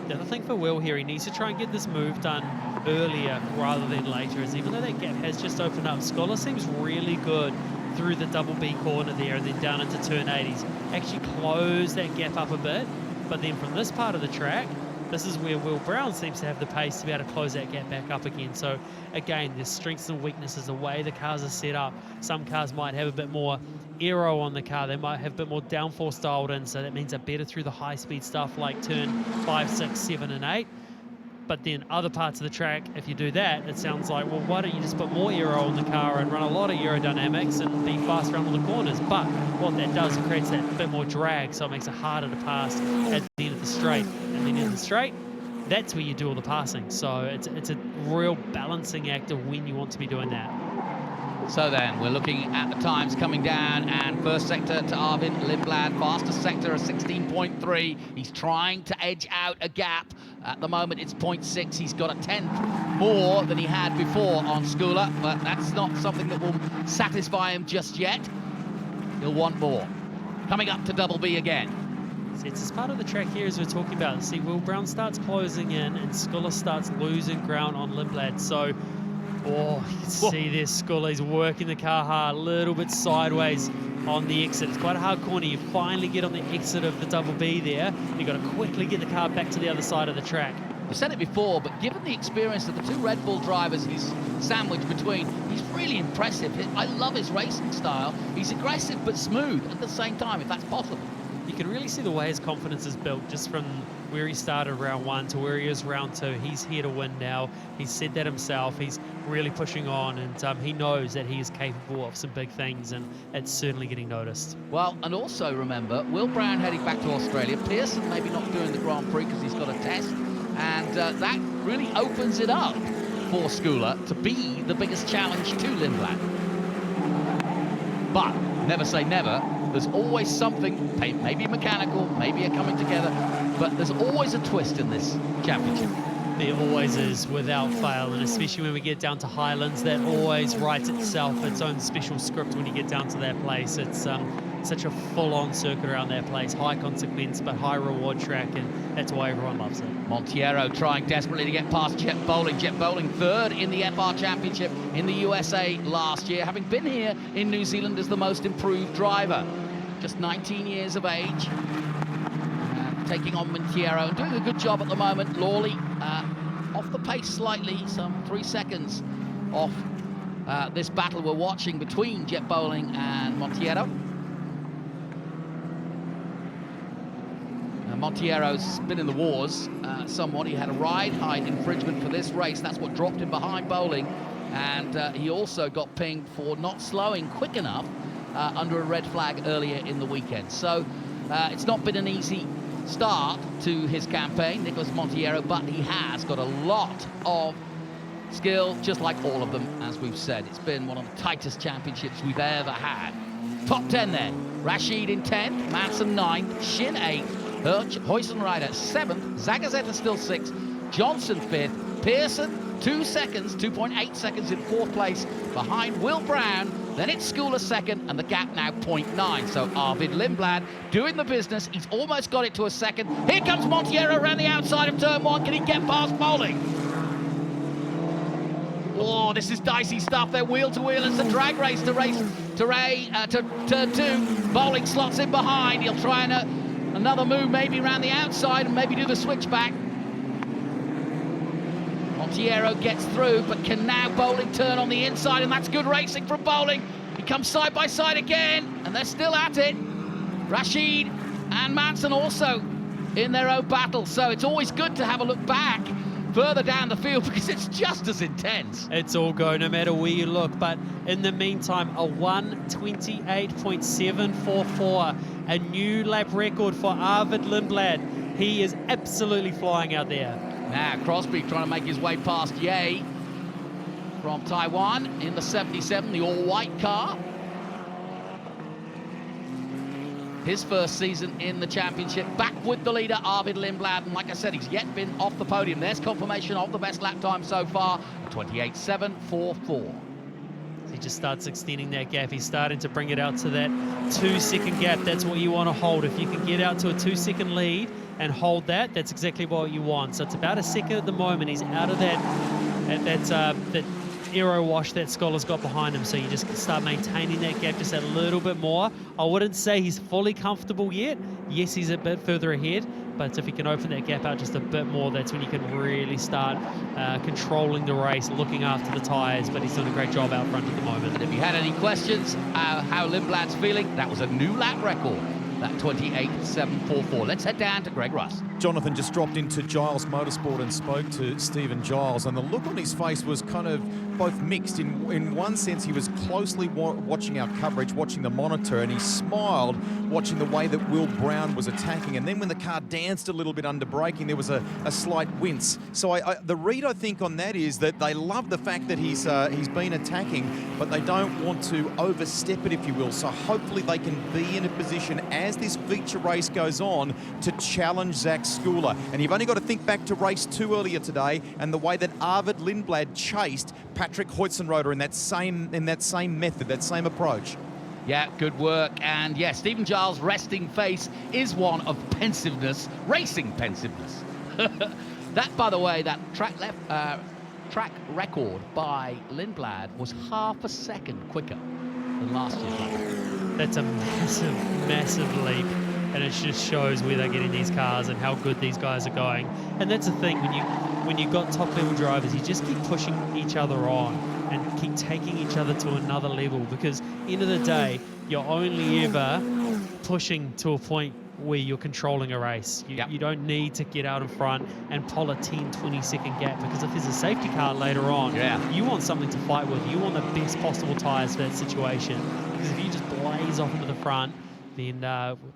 The other thing for Will here, he needs to try and get this move done earlier rather than later, as even though that gap has just opened up, Schooler seems really good through the double B corner there and then down into turn 8. He's actually closed that gap up a bit, but then from this part of the track, this is where Will Brown seems to have the pace to be able to close that gap back up again. So again, there's strengths and weaknesses, the way the cars are set up. Some cars might have a bit more aero on the car, they might have a bit more downforce dialed in, so that means they're better through the high-speed stuff like turn 5, 6, 7 and 8. But then other parts of the track, if you do that, it sounds like, well, why don't you just put more aero on the car and run a lot of aerodynamics and be fast around all the corners? But what that does, it creates that bit more drag, so it makes it harder to pass at the end of the straight. And then in the straight, that's where you do all the passing. So it's a real balancing act of when you want to be doing that. So then, we're looking at the times coming down, and first sector to Arvin Lindblad, fastest sector of 16.3. He's trying to edge out a gap. At the moment, it's 0.6. He's got a 10th more than he had before on Schooler, but that's not something that will satisfy him just yet. He'll want more. Coming up to double B again. See, it's this part of the track here as we're talking about. See, Will Brown starts closing in, and Schooler starts losing ground on Lindblad. So, oh, you can see there, Schooler, he's working the car hard, a little bit sideways on the exit. It's quite a hard corner. You finally get on the exit of the double B there. You've got to quickly get the car back to the other side of the track. I've said it before, but given the experience of the 2 Red Bull drivers he's sandwiched between, he's really impressive. I love his racing style. He's aggressive but smooth at the same time, if that's possible. You can really see the way his confidence is built just from where he started round 1 to where he is round 2. He's here to win now. He's said that himself. He's really pushing on, and he knows that he is capable of some big things, and it's certainly getting noticed. Well, and also remember, Will Brown heading back to Australia. Pearson maybe not doing the Grand Prix because he's got a test, and that really opens it up for Schooler to be the biggest challenge to Lindblad. But never say never. There's always something, maybe mechanical, maybe a coming together, but there's always a twist in this championship. There always is, without fail, and especially when we get down to Highlands, that always writes itself its own special script when you get down to that place. It's such a full-on circuit around that place, high consequence but high reward track, and that's why everyone loves it. Monteiro trying desperately to get past Jet Bowling. Jet Bowling 3rd in the FR Championship in the USA last year, having been here in New Zealand as the most improved driver. Just 19 years of age, taking on Monteiro and doing a good job at the moment. Lawley off the pace slightly, some 3 seconds off this battle we're watching between Jet Bowling and Monteiro. Monteiro's been in the wars somewhat. He had a ride height infringement for this race. That's what dropped him behind Bowling, and he also got pinged for not slowing quick enough under a red flag earlier in the weekend. So It's not been an easy start to his campaign, Nicholas Monteiro, but he has got a lot of skill, just like all of them, as we've said. It's been one of the tightest championships we've ever had. Top 10 then. Rashid in 10th, Manson 9th, Shin 8th, Huizenrieder 7th, Zagazeta still 6th, Johnson 5th, Pearson 2 seconds, 2.8 seconds in 4th place, behind Will Brown. Then it's Schooler 2nd, and the gap now 0.9. So Arvid Lindblad doing the business. He's almost got it to a second. Here comes Monteiro around the outside of turn 1. Can he get past Bowling? Oh, this is dicey stuff. They're wheel to wheel. It's a drag race to turn 2. Bowling slots in behind. He'll try another move, maybe around the outside, and maybe do the switchback. Monteiro gets through, but can now Bowling turn on the inside, and that's good racing from Bowling. He comes side by side again, and they're still at it. Rashid and Manson also in their own battle, so it's always good to have a look back further down the field because it's just as intense. It's all go no matter where you look, but in the meantime, a 1:28.744, a new lap record for Arvid Lindblad. He is absolutely flying out there. Now Crosby trying to make his way past Ye from Taiwan in the 77, the all-white car. His first season in the championship, back with the leader, Arvid Lindblad. And like I said, he's yet been off the podium. There's confirmation of the best lap time so far, 28.744. He just starts extending that gap. He's starting to bring it out to that 2-second gap. That's what you want to hold. If you can get out to a 2-second lead and hold that, that's exactly what you want. So it's about a second at the moment. He's out of that aero wash that Scholar's got behind him, so you just start maintaining that gap just a little bit more. I wouldn't say he's fully comfortable yet. Yes, he's a bit further ahead, but if he can open that gap out just a bit more, that's when you can really start controlling the race, looking after the tyres, but he's doing a great job out front at the moment. And if you had any questions how Lindblad's feeling, that was a new lap record, that 28.744. Let's head down to Greg Russ. Jonathan just dropped into Giles Motorsport and spoke to Stephen Giles, and the look on his face was kind of both mixed. In one sense, he was closely watching our coverage, watching the monitor, and he smiled watching the way that Will Brown was attacking. And then when the car danced a little bit under braking, there was a slight wince. So the read, I think, on that is that they love the fact that he's been attacking, but they don't want to overstep it, if you will. So hopefully they can be in a position as this feature race goes on to challenge Zach Schooler. And you've only got to think back to race 2 earlier today and the way that Arvid Lindblad chased Patrick Huizenrieder in that same method, that same approach. Yeah, good work. And yeah, Stephen Giles' resting face is one of pensiveness, racing pensiveness. That, by the way, that track record by Lindblad was half a second quicker than last year's lap. That's a massive, massive leap. And it just shows where they're getting these cars and how good these guys are going. And that's the thing, when you've got top-level drivers, you just keep pushing each other on and keep taking each other to another level, because end of the day, you're only ever pushing to a point where you're controlling a race. You don't need to get out in front and pull a 10, 20-second gap, because if there's a safety car later on, you want something to fight with. You want the best possible tyres for that situation, because if you just blaze off into the front, then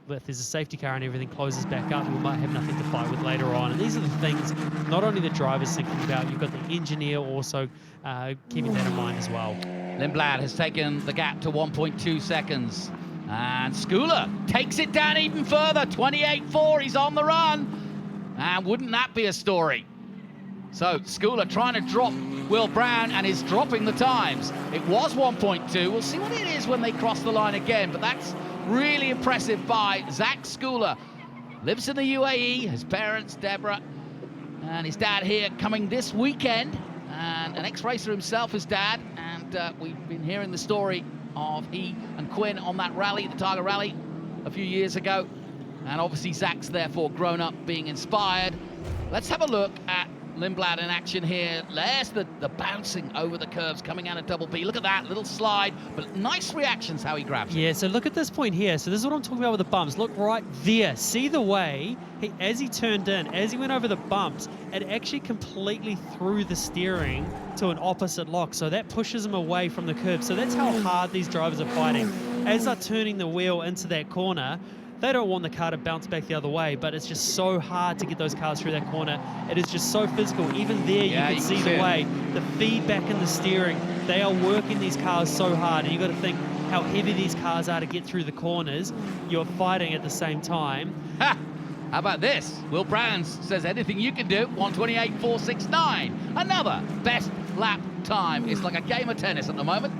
if there's a safety car and everything closes back up, we might have nothing to fight with later on. And these are the things not only the driver's thinking about, you've got the engineer also keeping that in mind as well. Lindblad has taken the gap to 1.2 seconds. And Schooler takes it down even further, 28.4, he's on the run. And wouldn't that be a story? So Schooler trying to drop Will Brown and is dropping the times. It was 1.2, we'll see what it is when they cross the line again, but that's really impressive by Zach Schooler. Lives in the UAE, his parents, Deborah, and his dad here coming this weekend. And an ex-racer himself, his dad. And we've been hearing the story of he and Quinn on that rally, the Tiger Rally, a few years ago. And obviously Zach's therefore grown up being inspired. Let's have a look at Lindblad in action here. There's the bouncing over the curves coming out of double B. Look at that little slide, but nice reactions how he grabs it. Yeah, so look at this point here. So this is what I'm talking about with the bumps. Look right there. See the way as he turned in, as he went over the bumps, it actually completely threw the steering to an opposite lock. So that pushes him away from the curb. So that's how hard these drivers are fighting. As they're turning the wheel into that corner, they don't want the car to bounce back the other way, but it's just so hard to get those cars through that corner. It is just so physical. Even there, you can see the way, the feedback in the steering. They are working these cars so hard, and you've got to think how heavy these cars are to get through the corners. You're fighting at the same time. Ha! How about this? Will Brands says anything you can do, 128.469. Another best lap time. It's like a game of tennis at the moment.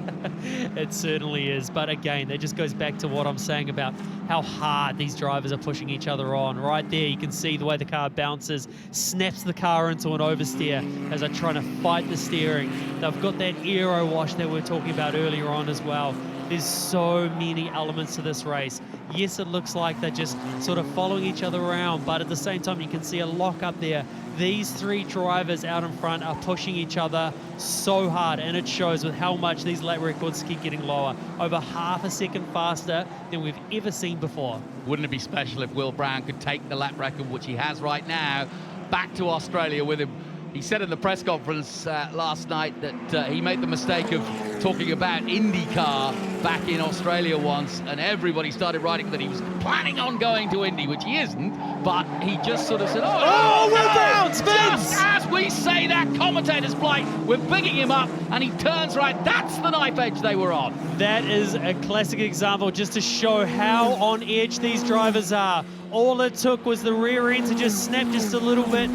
It certainly is. But again, that just goes back to what I'm saying about how hard these drivers are pushing each other on. Right there, you can see the way the car bounces, snaps the car into an oversteer as they're trying to fight the steering. They've got that aero wash that we were talking about earlier on as well. There's so many elements to this race. Yes, it looks like they're just sort of following each other around, but at the same time, you can see a lock up there. These three drivers out in front are pushing each other so hard, and it shows with how much these lap records keep getting lower. Over half a second faster than we've ever seen before. Wouldn't it be special if Will Brown could take the lap record, which he has right now, back to Australia with him? He said in the press conference last night that he made the mistake of talking about IndyCar back in Australia once, and everybody started writing that he was planning on going to Indy, which he isn't, but he just sort of said, Will Brown spins! Just as we say that, commentator's blight, we're bigging him up, and he turns right. That's the knife edge they were on. That is a classic example just to show how on edge these drivers are. All it took was the rear end to just snap just a little bit.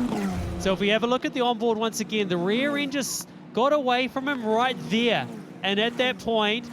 So if we have a look at the onboard once again, the rear end just got away from him right there. And at that point,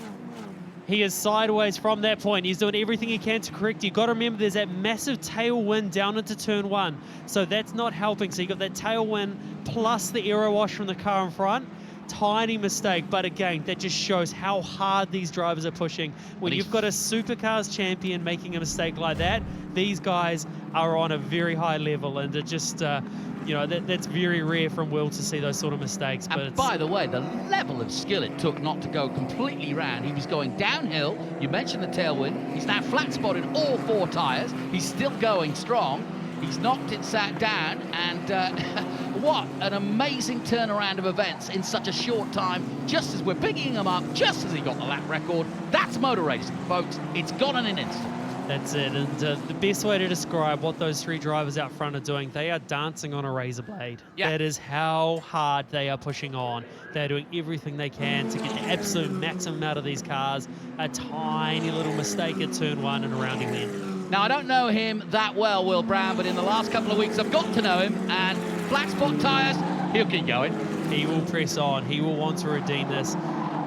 he is sideways from that point. He's doing everything he can to correct. You've got to remember there's that massive tailwind down into turn one. So that's not helping. So you've got that tailwind plus the aero wash from the car in front. Tiny mistake, but again, that just shows how hard these drivers are pushing. When you've got a supercars champion making a mistake like that, these guys are on a very high level, and it just, you know, that's very rare from Will to see those sort of mistakes. But And by the way, the level of skill it took not to go completely round. He was going downhill. You mentioned the tailwind. He's now flat spotted all four tyres. He's still going strong. He's knocked it sat down, and what an amazing turnaround of events in such a short time, just as we're picking him up, just as he got the lap record. That's motor racing, folks. It's gone in an instant. That's it, and the best way to describe what those three drivers out front are doing, they are dancing on a razor blade. Yeah. That is how hard they are pushing on. They're doing everything they can to get the absolute maximum out of these cars. A tiny little mistake at turn one and a rounding then. Now, I don't know him that well, Will Brown, but in the last couple of weeks I've got to know him, and flat spot tyres, he'll keep going. He will press on. He will want to redeem this.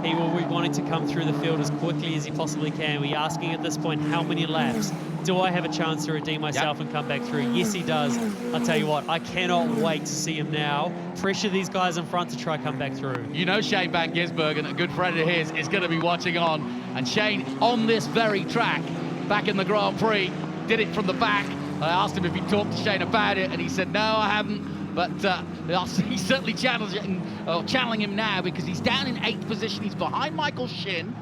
He will be wanting to come through the field as quickly as he possibly can. We're asking at this point, how many laps? Do I have a chance to redeem myself and come back through? Yes, he does. I'll tell you what, I cannot wait to see him now pressure these guys in front to try come back through. You know Shane Van Gisbergen, a good friend of his, is going to be watching on. And Shane, on this very track, back in the Grand Prix, did it from the back. I asked him if he talked to Shane about it, and he said, no, I haven't. But he's certainly channeling him now, because he's down in 8th position. He's behind Michael Shin,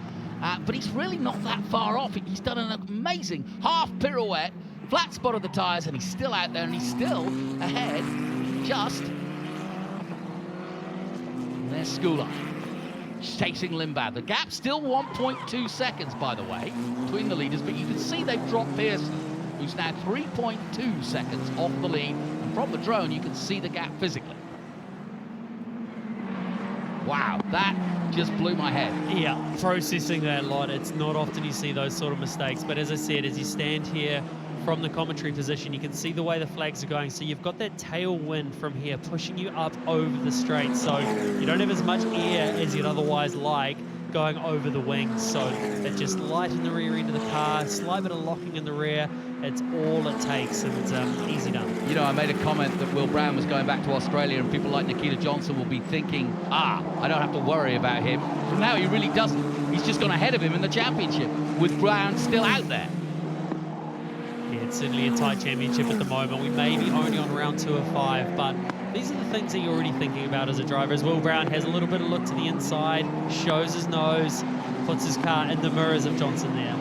but he's really not that far off. He's done an amazing half pirouette, flat spot of the tyres, and he's still out there, and he's still ahead. Just there's Skula chasing Limbaugh. The gap still 1.2 seconds, by the way, between the leaders, but you can see they've dropped Pearson, who's now 3.2 seconds off the lead. And from the drone, you can see the gap physically. Wow, that just blew my head. Yeah, processing that a lot. It's not often you see those sort of mistakes, but as I said, as you stand here from the commentary position, you can see the way the flags are going. So you've got that tailwind from here pushing you up over the straight. So you don't have as much air as you'd otherwise like going over the wings. So it just light in the rear end of the car, slight bit of locking in the rear. It's all it takes, and it's easy done. You know, I made a comment that Will Brown was going back to Australia, and people like Nikita Johnson will be thinking, I don't have to worry about him. But now he really doesn't. He's just gone ahead of him in the championship, with Brown still out there. Yeah, it's certainly a tight championship at the moment. We may be only on round 2 of 5, but these are the things that you're already thinking about as a driver. As Will Brown has a little bit of look to the inside, shows his nose, puts his car in the mirrors of Johnson there.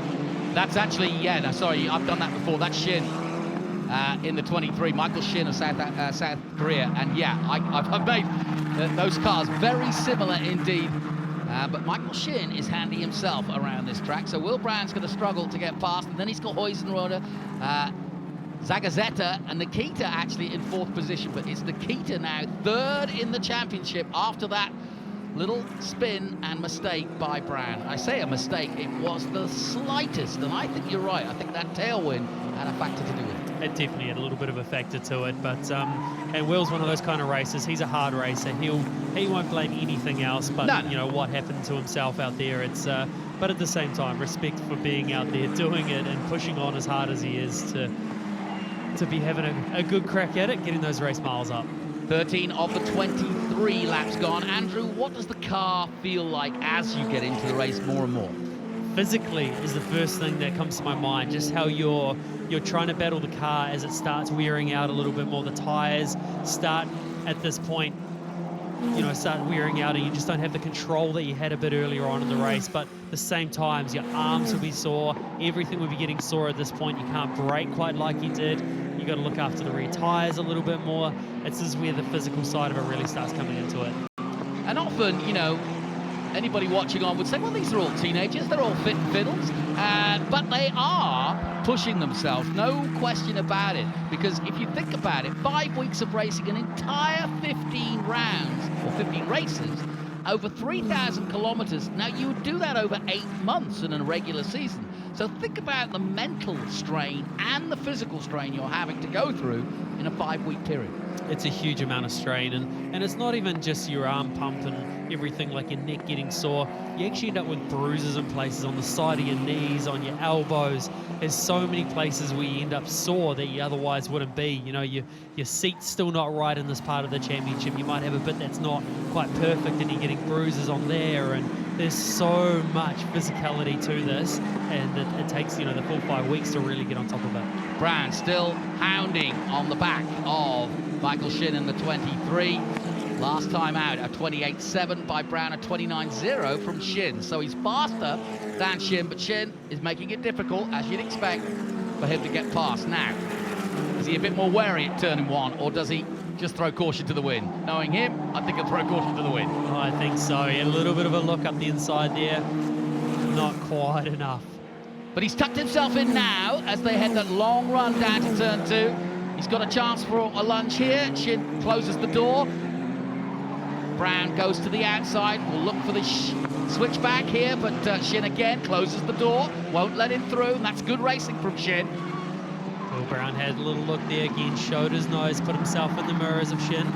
That's actually, sorry, I've done that before. That's Shin in the 23, Michael Shin of South Korea. And yeah, I've made those cars very similar indeed. But Michael Shin is handy himself around this track, so Will Brown's going to struggle to get past, and then he's got Huizenrode, Zagazeta and Nikita actually in 4th position, but it's Nikita now 3rd in the championship after that little spin and mistake by Brown. I say a mistake, it was the slightest, and I think you're right. I think that tailwind had a factor to do with it. It definitely had a little bit of a factor to it, but and Will's one of those kind of racers. He's a hard racer. He won't blame anything else, but No. you know what happened to himself out there. It's but at the same time, respect for being out there, doing it, and pushing on as hard as he is to be having a good crack at it, getting those race miles up. 13 of the 23 laps gone. Andrew, what does the car feel like as you get into the race more and more? Physically is the first thing that comes to my mind, just how you're trying to battle the car as it starts wearing out a little bit more. The tires start at this point, you know, start wearing out, and you just don't have the control that you had a bit earlier on in the race. But at the same time, your arms will be sore, everything will be getting sore at this point. You can't brake quite like you did. You got to look after the rear tires a little bit more. This is where the physical side of it really starts coming into it. And often, you know, anybody watching on would say, well, these are all teenagers, they're all fit and fiddles, but they are pushing themselves, no question about it, because if you think about it, 5 weeks of racing, an entire 15 rounds, or 15 races, over 3,000 kilometers. Now, you would do that over 8 months in a regular season. So think about the mental strain and the physical strain you're having to go through in a 5-week period. It's a huge amount of strain, and it's not even just your arm pump and everything, like your neck getting sore. You actually end up with bruises in places on the side of your knees, on your elbows. There's so many places where you end up sore that you otherwise wouldn't be. You know, your seat's still not right in this part of the championship. You might have a bit that's not quite perfect, and you're getting bruises on there, and there's so much physicality to this, and it takes, you know, the full 5 weeks to really get on top of it. Brown still hounding on the back of Michael Shin in the 23. Last time out, a 28.7 by Brown, a 29.0 from Shin. So he's faster than Shin, but Shin is making it difficult, as you'd expect, for him to get past. Now, is he a bit more wary at turning 1, or does he just throw caution to the wind? Knowing him, I think he'll throw caution to the wind. I think so. A little bit of a look up the inside there. Not quite enough. But he's tucked himself in now as they head that long run down to turn 2. He's got a chance for a lunge here. Shin closes the door. Brown goes to the outside. We'll look for the switchback here, but Shin again closes the door. Won't let him through, and that's good racing from Shin. Will Brown had a little look there again, showed his nose, put himself in the mirrors of Shin.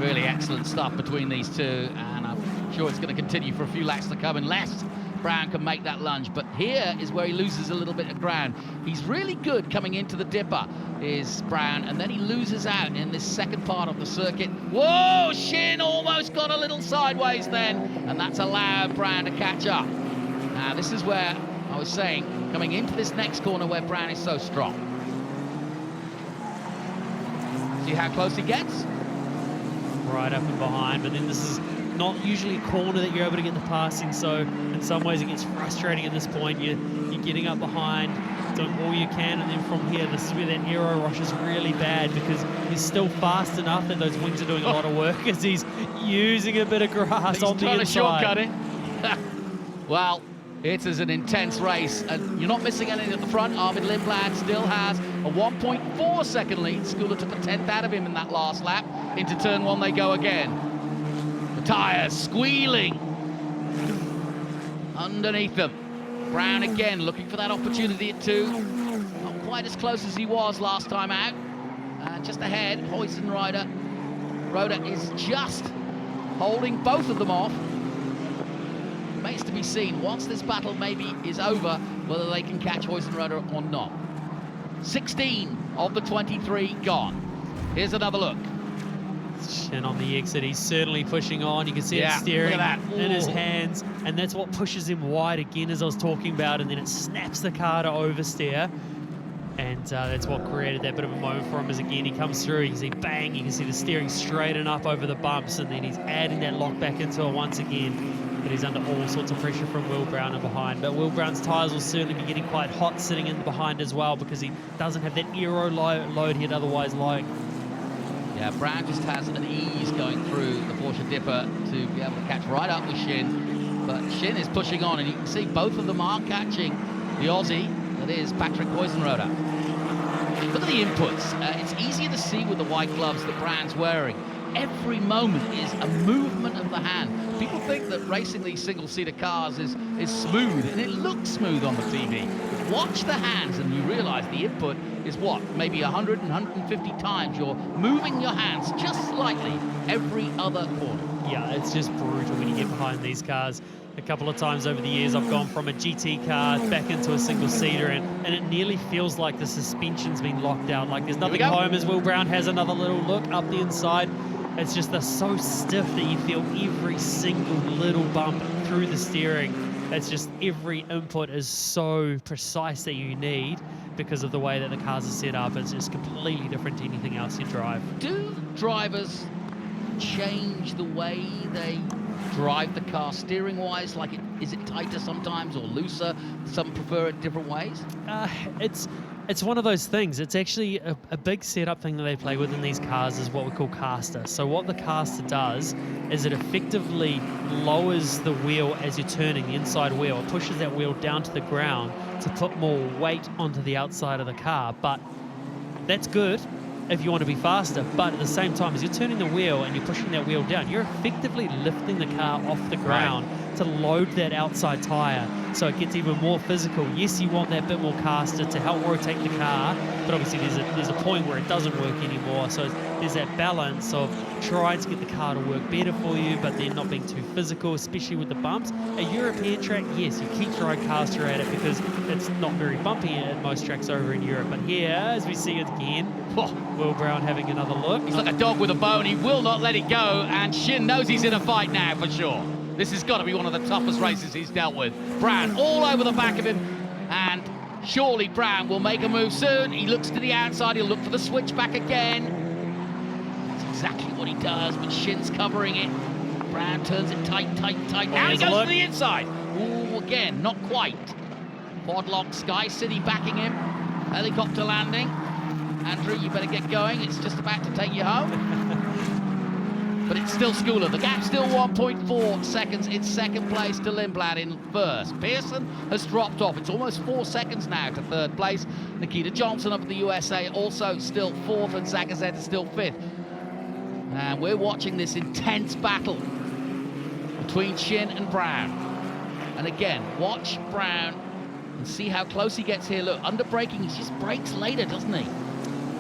Really excellent stuff between these two, and I'm sure it's going to continue for a few laps to come unless Brown can make that lunge. But here is where he loses a little bit of ground. He's really good coming into the dipper, is Brown, and then he loses out in this second part of the circuit. Whoa, Shin almost got a little sideways then, and that's allowed Brown to catch up. Now, this is where I was saying, coming into this next corner where Brown is so strong. See how close he gets? Right up and behind, but then this is not usually a corner that you're able to get the passing, so in some ways it gets frustrating at this point. You're getting up behind, doing all you can, and then from here, this is where that aero rush is really bad, because he's still fast enough that those wings are doing a lot of work as he's using a bit of grass on the inside. He's trying to shortcut it. Well, it is an intense race, and you're not missing anything at the front. Arvid Lindblad still has a 1.4 second lead. Skula took a tenth out of him in that last lap. Into turn 1 they go again. The tyres squealing underneath them. Brown again looking for that opportunity at 2. Not quite as close as he was last time out. Just ahead, Huizenrode. Rhoda is just holding both of them off. Remains to be seen, once this battle maybe is over, whether they can catch Huizenrode or not. 16 of the 23 gone. Here's another look. Shin on the exit, he's certainly pushing on. You can see it steering in his hands, and that's what pushes him wide again, as I was talking about, and then it snaps the car to oversteer, and that's what created that bit of a moment for him. As again he comes through, you can see bang, you can see the steering straighten up over the bumps, and then he's adding that lock back into it once again. But he's under all sorts of pressure from Will Brown and behind. But Will Brown's tyres will certainly be getting quite hot sitting in behind as well, because he doesn't have that aero load he'd otherwise like. Yeah, Brown just has an ease going through the Porsche Dipper to be able to catch right up with Shin. But Shin is pushing on, and you can see both of them are catching the Aussie, that is Patrick Poisenroder. Look at the inputs. It's easier to see with the white gloves that Brown's wearing. Every moment is a movement of the hand. People think that racing these single-seater cars is smooth, and it looks smooth on the TV. Watch the hands and you realize the input is what? Maybe 100 and 150 times. You're moving your hands just slightly every other corner. Yeah, it's just brutal when you get behind these cars. A couple of times over the years, I've gone from a GT car back into a single-seater, and it nearly feels like the suspension's been locked out. Like there's nothing home as Will Brown has another little look up the inside. It's just they're so stiff that you feel every single little bump through the steering. It's just every input is so precise that you need because of the way that the cars are set up. It's just completely different to anything else you drive. Do drivers change the way they drive the car steering-wise? Like, is it tighter sometimes or looser? Some prefer it different ways? It's one of those things. It's actually a big setup thing that they play with in these cars is what we call caster. So what the caster does is it effectively lowers the wheel as you're turning, the inside wheel. It pushes that wheel down to the ground to put more weight onto the outside of the car. But that's good if you want to be faster, but at the same time, as you're turning the wheel and you're pushing that wheel down, you're effectively lifting the car off the ground to load that outside tire, so it gets even more physical. Yes, you want that bit more caster to help rotate the car, but obviously there's a point where it doesn't work anymore, so there's that balance of trying to get the car to work better for you, but then not being too physical, especially with the bumps. A European track, yes, you keep your own caster at it because it's not very bumpy at most tracks over in Europe, but here, as we see it again, Will Brown having another look. He's like a dog with a bone. He will not let it go, and Shin knows he's in a fight now for sure. This has got to be one of the toughest races he's dealt with. Brown all over the back of him, and surely Brown will make a move soon. He looks to the outside. He'll look for the switchback again. That's exactly what he does, but Shin's covering it. Brown turns it tight. Now he goes to the inside. Ooh, again, not quite. Quadlock, Sky City backing him. Helicopter landing. Andrew, you better get going. It's just about to take you home. But it's still Schooler. The gap's still 1.4 seconds in second place to Lindblad in first. Pearson has dropped off. It's almost 4 seconds now to third place. Nikita Johnson of the USA also still fourth, and Zagazet is still fifth. And we're watching this intense battle between Shin and Brown. And again, watch Brown and see how close he gets here. Look, under braking, he just brakes later, doesn't he?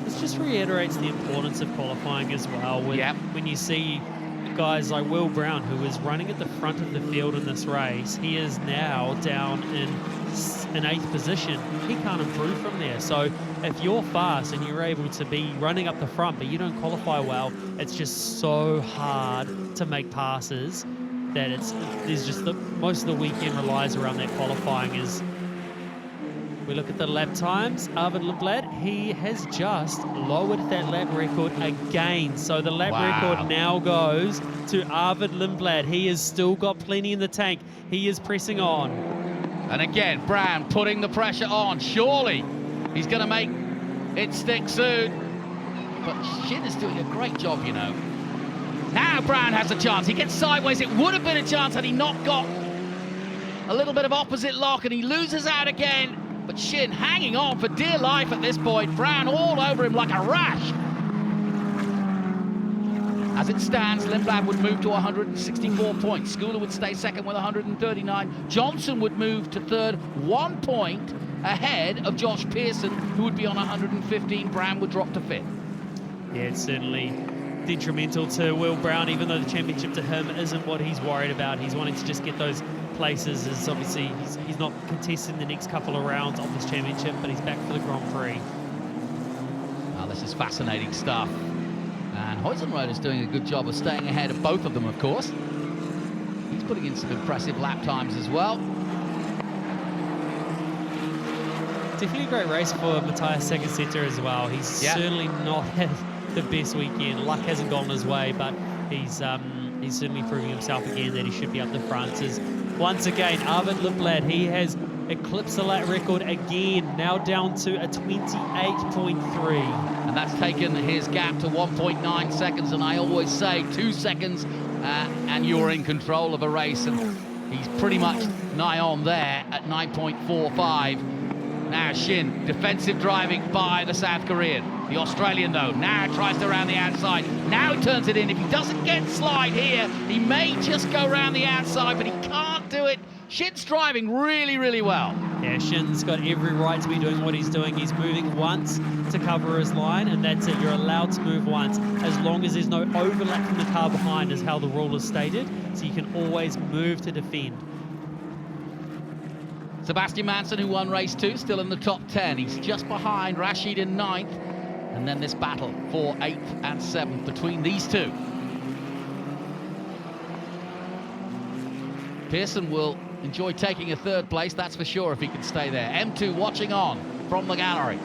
This just reiterates the importance of qualifying as well. When you see guys like Will Brown, who is running at the front of the field in this race, he is now down in 8th position. He can't improve from there. So if you're fast and you're able to be running up the front, but you don't qualify well, it's just so hard to make passes that there's just most of the weekend relies around that qualifying. We look at the lap times. Arvid Lindblad, he has just lowered that lap record again. So the lap record now goes to Arvid Lindblad. He has still got plenty in the tank. He is pressing on. And again, Brown putting the pressure on. Surely he's going to make it stick soon. But Shin is doing a great job, you know. Now Brown has a chance. He gets sideways. It would have been a chance had he not got a little bit of opposite lock, and he loses out again. But Shin hanging on for dear life at this point. Brown all over him like a rash. As it stands, Lindblad would move to 164 points. Schooler would stay second with 139. Johnson would move to third, 1 point ahead of Josh Pearson, who would be on 115. Brown would drop to fifth. Yeah, it's certainly detrimental to Will Brown, even though the championship to him isn't what he's worried about. He's wanting to just get those places. As obviously he's not contesting the next couple of rounds of this championship, but he's back for the Grand Prix. Now this is fascinating stuff. And Huizenrode is doing a good job of staying ahead of both of them, of course. He's putting in some impressive lap times as well. Definitely a great race for Matthias Zagasetter as well. He's certainly not had the best weekend. Luck hasn't gone his way, but he's certainly proving himself again that he should be up the front. As once again, Arvid Lindblad, he has eclipsed the lap record again, now down to a 28.3. And that's taken his gap to 1.9 seconds, and I always say 2 seconds and you're in control of a race, and he's pretty much nigh on there at 9.45. Now Shin, defensive driving by the South Korean. The Australian, though, now tries to round the outside. Now he turns it in. If he doesn't get slide here, he may just go round the outside, but he can't do it. Shin's driving really, really well. Yeah, Shin's got every right to be doing what he's doing. He's moving once to cover his line, and that's it. You're allowed to move once, as long as there's no overlap from the car behind, is how the rule is stated. So you can always move to defend. Sebastian Manson, who won race 2, still in the top 10. He's just behind Rashid in 9th. And then this battle for 8th and 7th between these two. Pearson will enjoy taking a 3rd place, that's for sure, if he can stay there. M2 watching on from the gallery.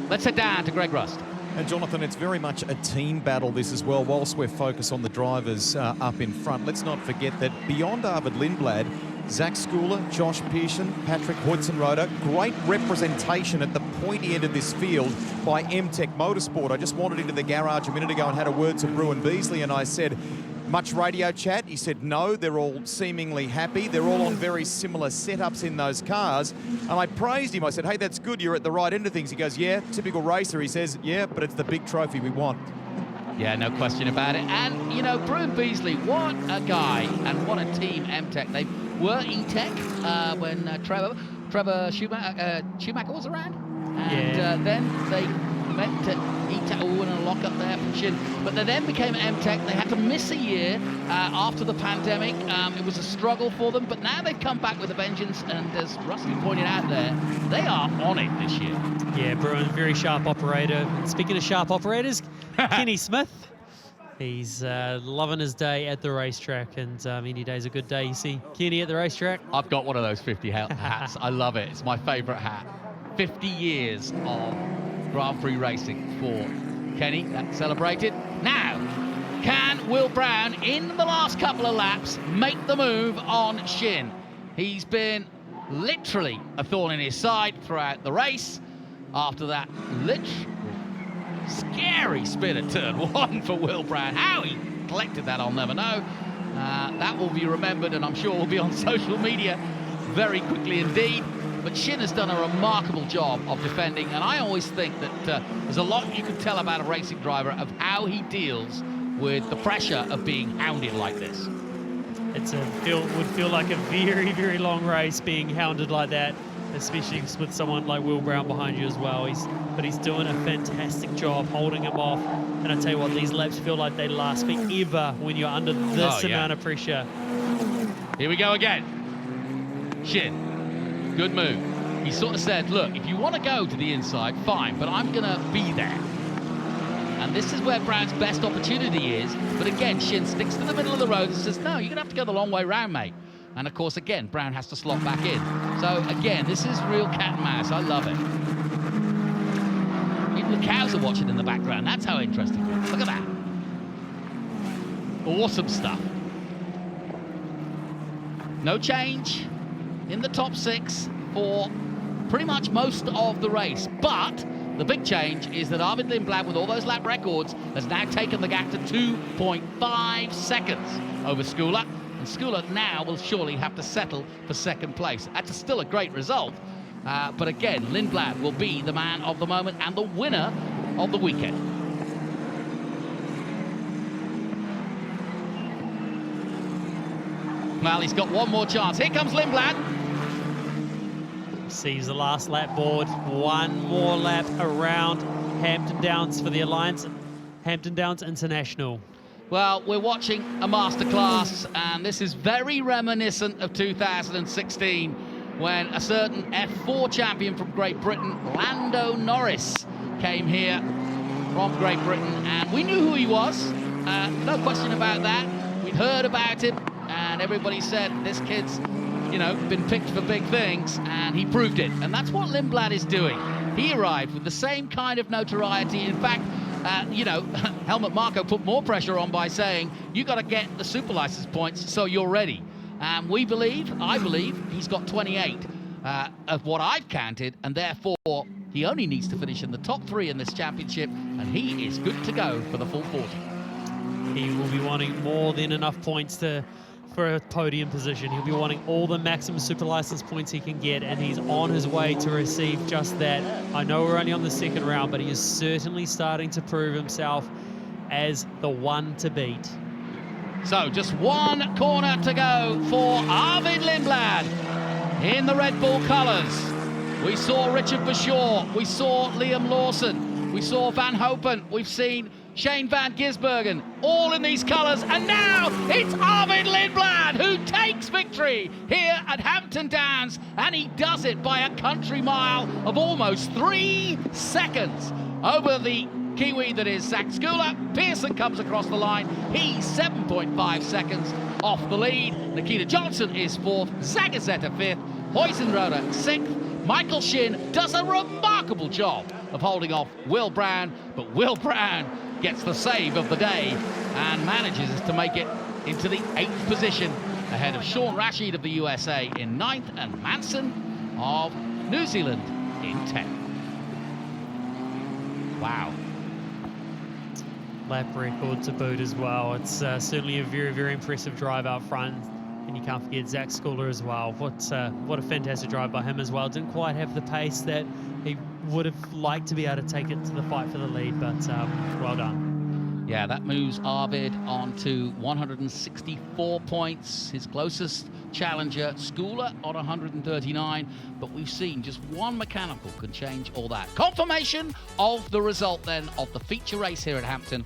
Let's head down to Greg Rust. And Jonathan, it's very much a team battle, this as well. Whilst we're focused on the drivers up in front, let's not forget that beyond Arvid Lindblad, Zach Schooler, Josh Pearson, Patrick Hoytsenroder, great representation at the pointy end of this field by MTech Motorsport. I just wandered into the garage a minute ago and had a word to Bruin Beasley, and I said, much radio chat? He said no, they're all seemingly happy. They're all on very similar setups in those cars. And I praised him. I said, hey, that's good, you're at the right end of things. He goes, yeah, typical racer. He says, yeah, but it's the big trophy we want. Yeah, no question about it. And, you know, Bruin Beasley, what a guy and what a team MTech. They were E-Tech when Trevor Schumacher was around. And then they went to E-Tech, and a lock up there from Shin. But they then became MTech. They had to miss a year after the pandemic. It was a struggle for them, but now they've come back with a vengeance. And as Rusty pointed out there, they are on it this year. Yeah, Bruin, very sharp operator. And speaking of sharp operators, Kenny Smith, he's loving his day at the racetrack, and any day's a good day. You see Kenny at the racetrack. I've got one of those 50 hats. I love it. It's my favourite hat. 50 years of Grand Prix racing for Kenny. That's celebrated. Now, can Will Brown, in the last couple of laps, make the move on Shin? He's been literally a thorn in his side throughout the race. After that scary spin at turn 1 for Will Brown. How he collected that, I'll never know. That will be remembered, and I'm sure will be on social media very quickly indeed. But Shin has done a remarkable job of defending, and I always think that there's a lot you can tell about a racing driver of how he deals with the pressure of being hounded like this. Would feel like a very, very long race being hounded like that, especially with someone like Will Brown behind you as well. But he's doing a fantastic job holding him off. And I tell you what, these laps feel like they last forever when you're under this amount of pressure. Here we go again. Shin, good move. He sort of said, look, if you want to go to the inside, fine, but I'm going to be there. And this is where Brown's best opportunity is. But again, Shin sticks to the middle of the road and says, no, you're going to have to go the long way round, mate. And of course, again, Brown has to slot back in. So again, this is real cat and mouse. I love it. Even the cows are watching in the background. That's how interesting it is. Look at that. Awesome stuff. No change in the top 6 for pretty much most of the race. But the big change is that Arvid Lindblad, with all those lap records, has now taken the gap to 2.5 seconds over Schooler. And Schooler now will surely have to settle for 2nd place. That's still a great result. But again, Lindblad will be the man of the moment and the winner of the weekend. Well, he's got one more chance. Here comes Lindblad. Sees the last lap board. One more lap around Hampton Downs for the Alliance Hampton Downs International. Well, we're watching a masterclass, and this is very reminiscent of 2016, when a certain F4 champion from Great Britain, Lando Norris, came here from Great Britain, and we knew who he was. No question about that. We'd heard about him, and everybody said, this kid's, been picked for big things, and he proved it. And that's what Lindblad is doing. He arrived with the same kind of notoriety. In fact, Helmut Marko put more pressure on by saying, you got to get the super license points so you're ready. And I believe, he's got 28 of what I've counted, and therefore he only needs to finish in the top 3 in this championship, and he is good to go for the full 40. He will be wanting more than enough points for a podium position. He'll be wanting all the maximum super license points he can get, and he's on his way to receive just that. I know we're only on the second round, but he is certainly starting to prove himself as the one to beat. So just one corner to go for Arvid Lindblad in the Red Bull colours. We saw Richard Bashaw, we saw Liam Lawson, we saw Van Hopen, we've seen Shane van Gisbergen, all in these colours, and now it's Arvid Lindblad who takes victory here at Hampton Downs, and he does it by a country mile of almost 3 seconds over the Kiwi that is Zach Skula. Pearson comes across the line, he's 7.5 seconds off the lead. Nikita Johnson is 4th, Zagazeta 5th, Huizenrode 6th. Michael Shin does a remarkable job of holding off Will Brown, but Will Brown gets the save of the day and manages to make it into the 8th position ahead of Sean Rashid of the USA in 9th and Manson of New Zealand in 10th. Wow. Lap record to boot as well. It's certainly a very, very impressive drive out front. And you can't forget Zach Skula as well. What a fantastic drive by him as well. Didn't quite have the pace that he would have liked to be able to take it to the fight for the lead, but well done. Yeah, that moves Arvid on to 164 points. His closest challenger, Skula, on 139. But we've seen just one mechanical can change all that. Confirmation of the result then of the feature race here at Hampton.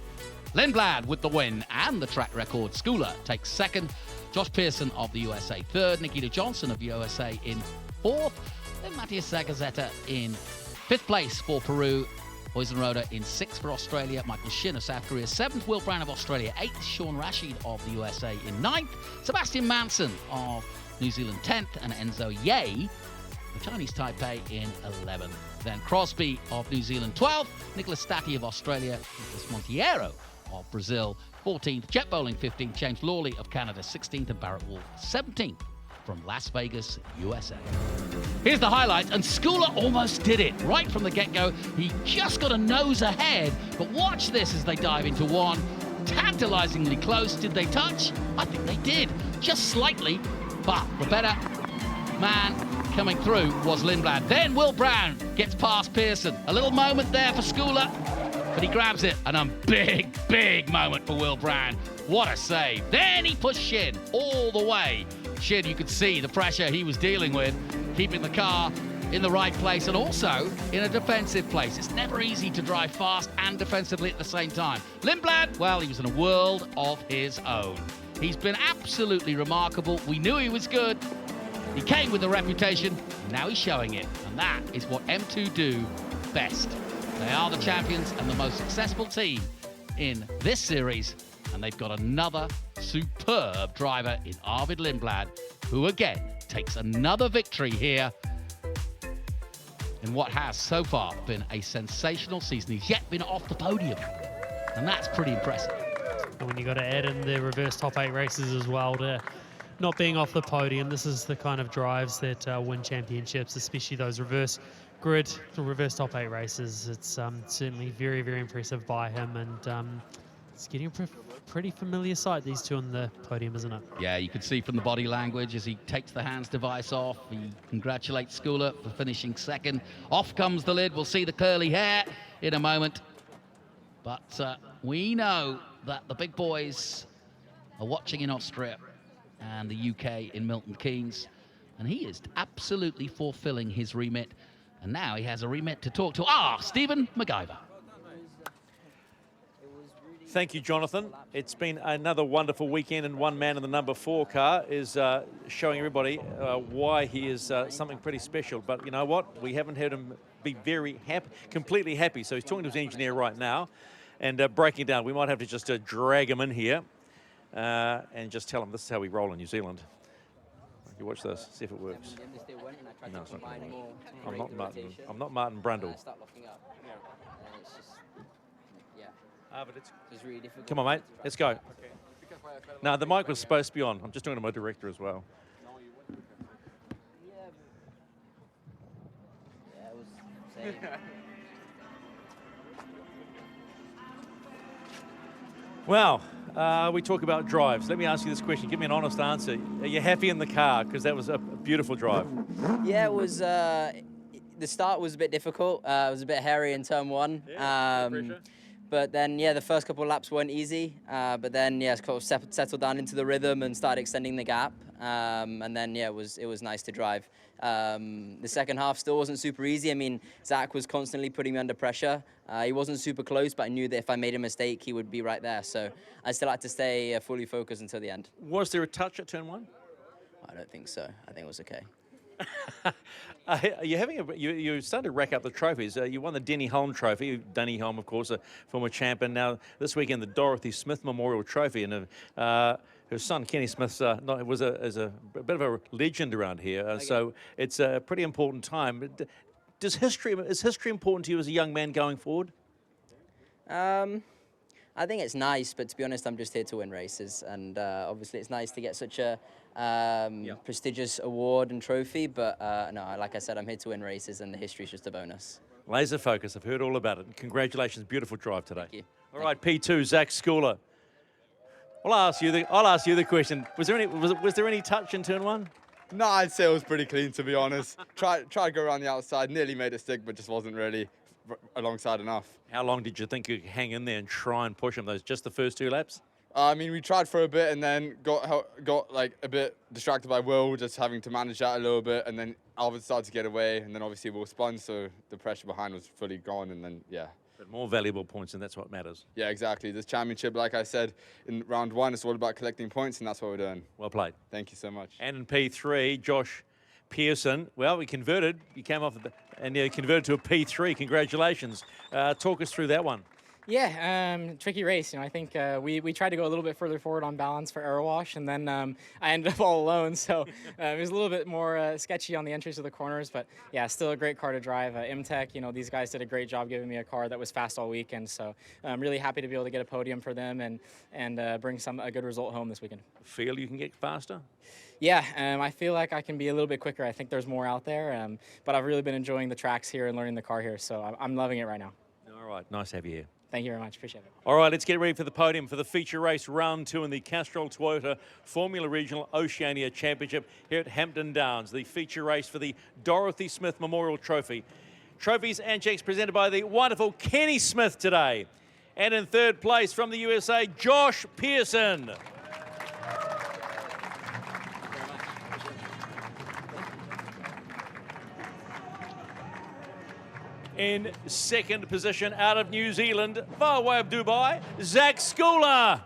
Lindblad with the win and the track record. Skula takes 2nd. Josh Pearson of the USA 3rd. Nikita Johnson of the USA in 4th. Then Matthias Zagazeta in 5th place for Peru. Huizenrode in 6th for Australia. Michael Shin of South Korea 7th. Will Brown of Australia 8th. Sean Rashid of the USA in 9th. Sebastian Manson of New Zealand 10th. And Enzo Ye of Chinese Taipei in 11th. Then Crosby of New Zealand 12th. Nicholas Stati of Australia. Nicholas Monteiro of Brazil 14th. Jet Bowling 15th. James Lawley of Canada 16th. And Barrett Wolf 17th from Las Vegas, USA. Here's the highlights, and Skula almost did it right from the get-go. He just got a nose ahead, but watch this as they dive into one. Tantalizingly close. Did they touch? I think they did, just slightly, but the better man coming through was Lindblad. Then Will Brown gets past Pearson. A little moment there for Skula, but he grabs it, and a big, big moment for Will Brown. What a save. Then he pushed Shin all the way. Shin, you could see the pressure he was dealing with, keeping the car in the right place and also in a defensive place. It's never easy to drive fast and defensively at the same time. Lindblad, well, he was in a world of his own. He's been absolutely remarkable. We knew he was good. He came with a reputation. Now he's showing it. And that is what M2 do best. They are the champions and the most successful team in this series. And they've got another superb driver in Arvid Lindblad, who again takes another victory here in what has so far been a sensational season. He's yet been off the podium, and that's pretty impressive. And when you got to add in the reverse top 8 races as well to not being off the podium, this is the kind of drives that win championships, especially those reverse grid, the reverse top 8 races. It's certainly very, very impressive by him, and it's getting a pretty familiar sight, these two on the podium, isn't it? Yeah, you can see from the body language as he takes the hands device off. He congratulates Skula for finishing 2nd. Off comes the lid. We'll see the curly hair in a moment. But we know that the big boys are watching in Austria and the UK in Milton Keynes. And he is absolutely fulfilling his remit. And now he has a remit to talk to. Stephen MacGyver. Thank you, Jonathan. It's been another wonderful weekend, and one man in the number 4 car is showing everybody why he is something pretty special. But you know what? We haven't heard him be very happy, completely happy. So he's talking to his engineer right now and breaking down. We might have to just drag him in here and just tell him this is how we roll in New Zealand. You watch this, see if it works. No, it's not gonna work. I'm not Martin Brundle. But it's really difficult. Come on, mate. Let's go. No, the mic was supposed to be on. I'm just talking to my director as well. Well, we talk about drives. Let me ask you this question. Give me an honest answer. Are you happy in the car? Because that was a beautiful drive. Yeah, it was. The start was a bit difficult. It was a bit hairy in turn one. But then, yeah, the first couple of laps weren't easy. But then, yeah, sort of settled down into the rhythm and started extending the gap. And then, yeah, it was nice to drive. The second half still wasn't super easy. I mean, Zach was constantly putting me under pressure. He wasn't super close, but I knew that if I made a mistake, he would be right there. So I still had to stay fully focused until the end. Was there a touch at turn one? I don't think so. I think it was okay. You're starting to rack up the trophies. You won the Denny Holm Trophy. Denny Holm, of course, a former champion. Now, this weekend, the Dorothy Smith Memorial Trophy. And her son, Kenny Smith, was a bit of a legend around here. So it's a pretty important time. Is history important to you as a young man going forward? I think it's nice, but to be honest, I'm just here to win races. And obviously, it's nice to get such a prestigious award and trophy. But no, like I said, I'm here to win races, and the history's just a bonus. Laser focus. I've heard all about it. Congratulations. Beautiful drive today. Thank you. All right, P2, Zach Schooler. Well, I'll ask you the question. Was there any touch in turn one? No, I'd say it was pretty clean, to be honest. Tried to go around the outside, nearly made it stick, but just wasn't really alongside enough. How long did you think you could hang in there and try and push him? Just the first 2 laps? I mean, we tried for a bit and then got like a bit distracted by Will, just having to manage that a little bit, and then Alvin started to get away, and then obviously Will spun, so the pressure behind was fully gone, and then, yeah. But more valuable points, and that's what matters. Yeah, exactly. This championship, like I said, in round 1, it's all about collecting points, and that's what we're doing. Well played. Thank you so much. And in P3, Josh Pearson. Well, we converted. You came off and you converted to a P3. Congratulations. Talk us through that one. Yeah, tricky race. I think we tried to go a little bit further forward on balance for air wash, and then I ended up all alone. So it was a little bit more sketchy on the entries of the corners, but yeah, still a great car to drive. Imtech, these guys did a great job giving me a car that was fast all weekend. So I'm really happy to be able to get a podium for them and bring a good result home this weekend. Feel you can get faster? Yeah, I feel like I can be a little bit quicker. I think there's more out there, but I've really been enjoying the tracks here and learning the car here. So I'm loving it right now. All right, nice to have you here. Thank you very much. Appreciate it. All right, let's get ready for the podium for the feature race round 2 in the Castrol Toyota Formula Regional Oceania Championship here at Hampton Downs. The feature race for the Dorothy Smith Memorial Trophy. Trophies and checks presented by the wonderful Kenny Smith today. And in third place from the USA, Josh Pearson. In second position out of New Zealand, far away of Dubai, Zach Schooler.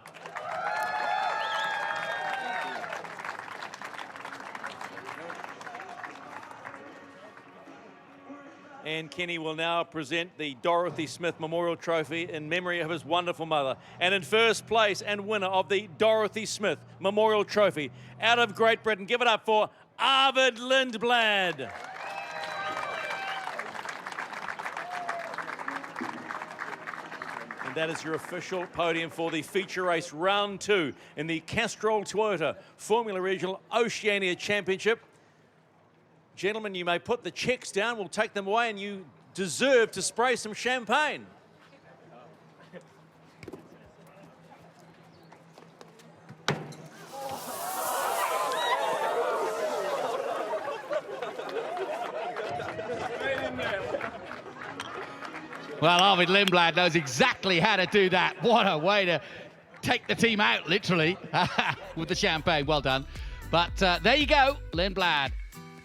And Kenny will now present the Dorothy Smith Memorial Trophy in memory of his wonderful mother. And in first place and winner of the Dorothy Smith Memorial Trophy out of Great Britain, give it up for Arvid Lindblad. And that is your official podium for the feature race round 2 in the Castrol Toyota Formula Regional Oceania Championship. Gentlemen, you may put the checks down. We'll take them away, and you deserve to spray some champagne. Well, Arvid Lindblad knows exactly how to do that. What a way to take the team out, literally, with the champagne. Well done. But there you go. Lindblad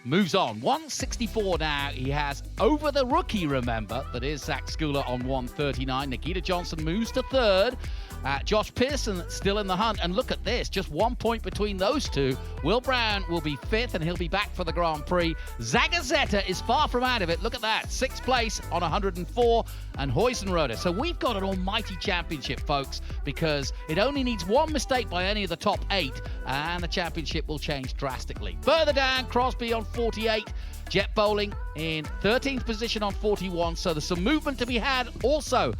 moves on. 164 now. He has over the rookie, remember. That is Zach Schooler on 139. Nikita Johnson moves to third. Josh Pearson still in the hunt. And look at this, just 1 point between those two. Will Brown will be fifth, and he'll be back for the Grand Prix. Zagazzetta is far from out of it. Look at that, sixth place on 104, and Huizenroder. So we've got an almighty championship, folks, because it only needs one mistake by any of the top 8, and the championship will change drastically. Further down, Crosby on 48. Jet Bowling in 13th position on 41, so there's some movement to be had. Also,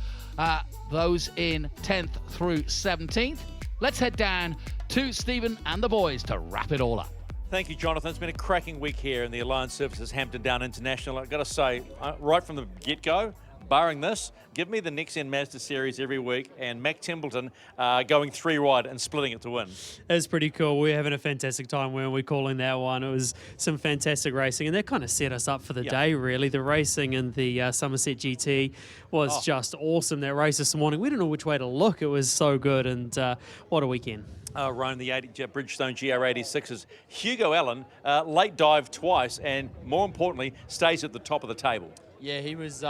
those in 10th through 17th. let's head down to Stephen and the boys to wrap it all up. Thank you, Jonathan. It's been a cracking week here in the Alliance Services Hampton Down International. I've got to say, right from the get-go, barring this, give me the Next-Gen Mazda Series every week and Mac Templeton going 3 wide and splitting it to win. It's pretty cool. We're having a fantastic time when we're calling that one. It was some fantastic racing, and that kind of set us up for the day, really. The racing in the Somerset GT was just awesome. That race this morning, we didn't know which way to look. It was so good, and what a weekend. Rome, the Bridgestone GR86's Hugo Allen, late dive twice, and more importantly, stays at the top of the table. Yeah, he was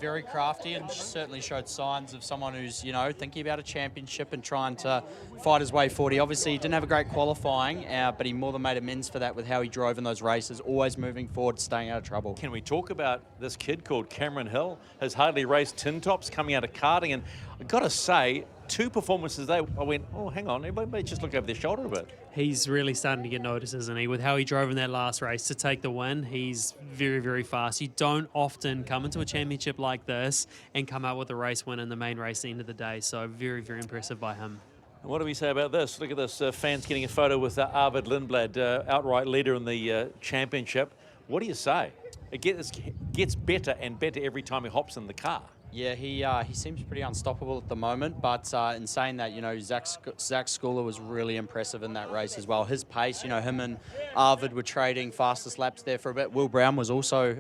very crafty and certainly showed signs of someone who's, thinking about a championship and trying to fight his way forward. He obviously didn't have a great qualifying, but he more than made amends for that with how he drove in those races, always moving forward, staying out of trouble. Can we talk about this kid called Cameron Hill? Has hardly raced tin tops coming out of karting, and I've got to say, 2 performances I went, oh, hang on, everybody just look over their shoulder a bit. He's really starting to get noticed, isn't he? With how he drove in that last race to take the win, he's very, very fast. You don't often come into a championship like this and come out with a race win in the main race at the end of the day. So very, very impressive by him. And what do we say about this? Look at this, fans getting a photo with Arvid Lindblad, outright leader in the championship. What do you say? It gets better and better every time he hops in the car. Yeah, he seems pretty unstoppable at the moment, but in saying that, Zach Schooler was really impressive in that race as well. His pace, him and Arvid were trading fastest laps there for a bit. Will Brown was also,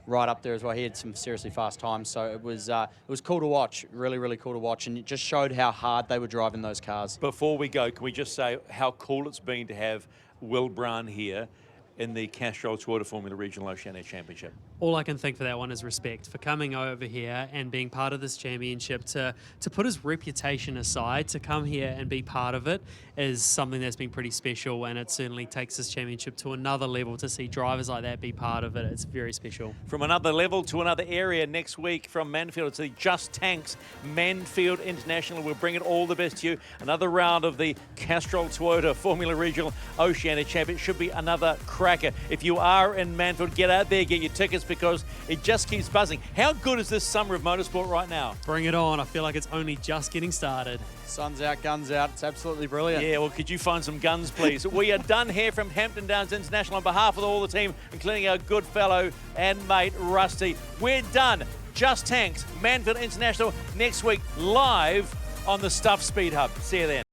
right up there as well. He had some seriously fast times, so it was cool to watch, really, really cool to watch, and it just showed how hard they were driving those cars. Before we go, can we just say how cool it's been to have Will Brown here in the Castrol Toyota Formula Regional Oceania Championship? All I can think for that one is respect for coming over here and being part of this championship. To put his reputation aside, to come here and be part of it is something that's been pretty special, and it certainly takes this championship to another level. To see drivers like that be part of it, it's very special. From another level to another area next week from Manfield, it's the Just Tanks Manfield International. We'll bring it all the best to you. Another round of the Castrol Toyota Formula Regional Oceania Championship. Should be another cracker. If you are in Manfield, get out there, get your tickets, because it just keeps buzzing. How good is this summer of motorsport right now? Bring it on. I feel like it's only just getting started. Sun's out, guns out. It's absolutely brilliant. Yeah, well, could you find some guns, please? We are done here from Hampton Downs International on behalf of all the team, including our good fellow and mate, Rusty. We're done. Just Tanks, Manfield International, next week, live on the Stuff Speed Hub. See you then.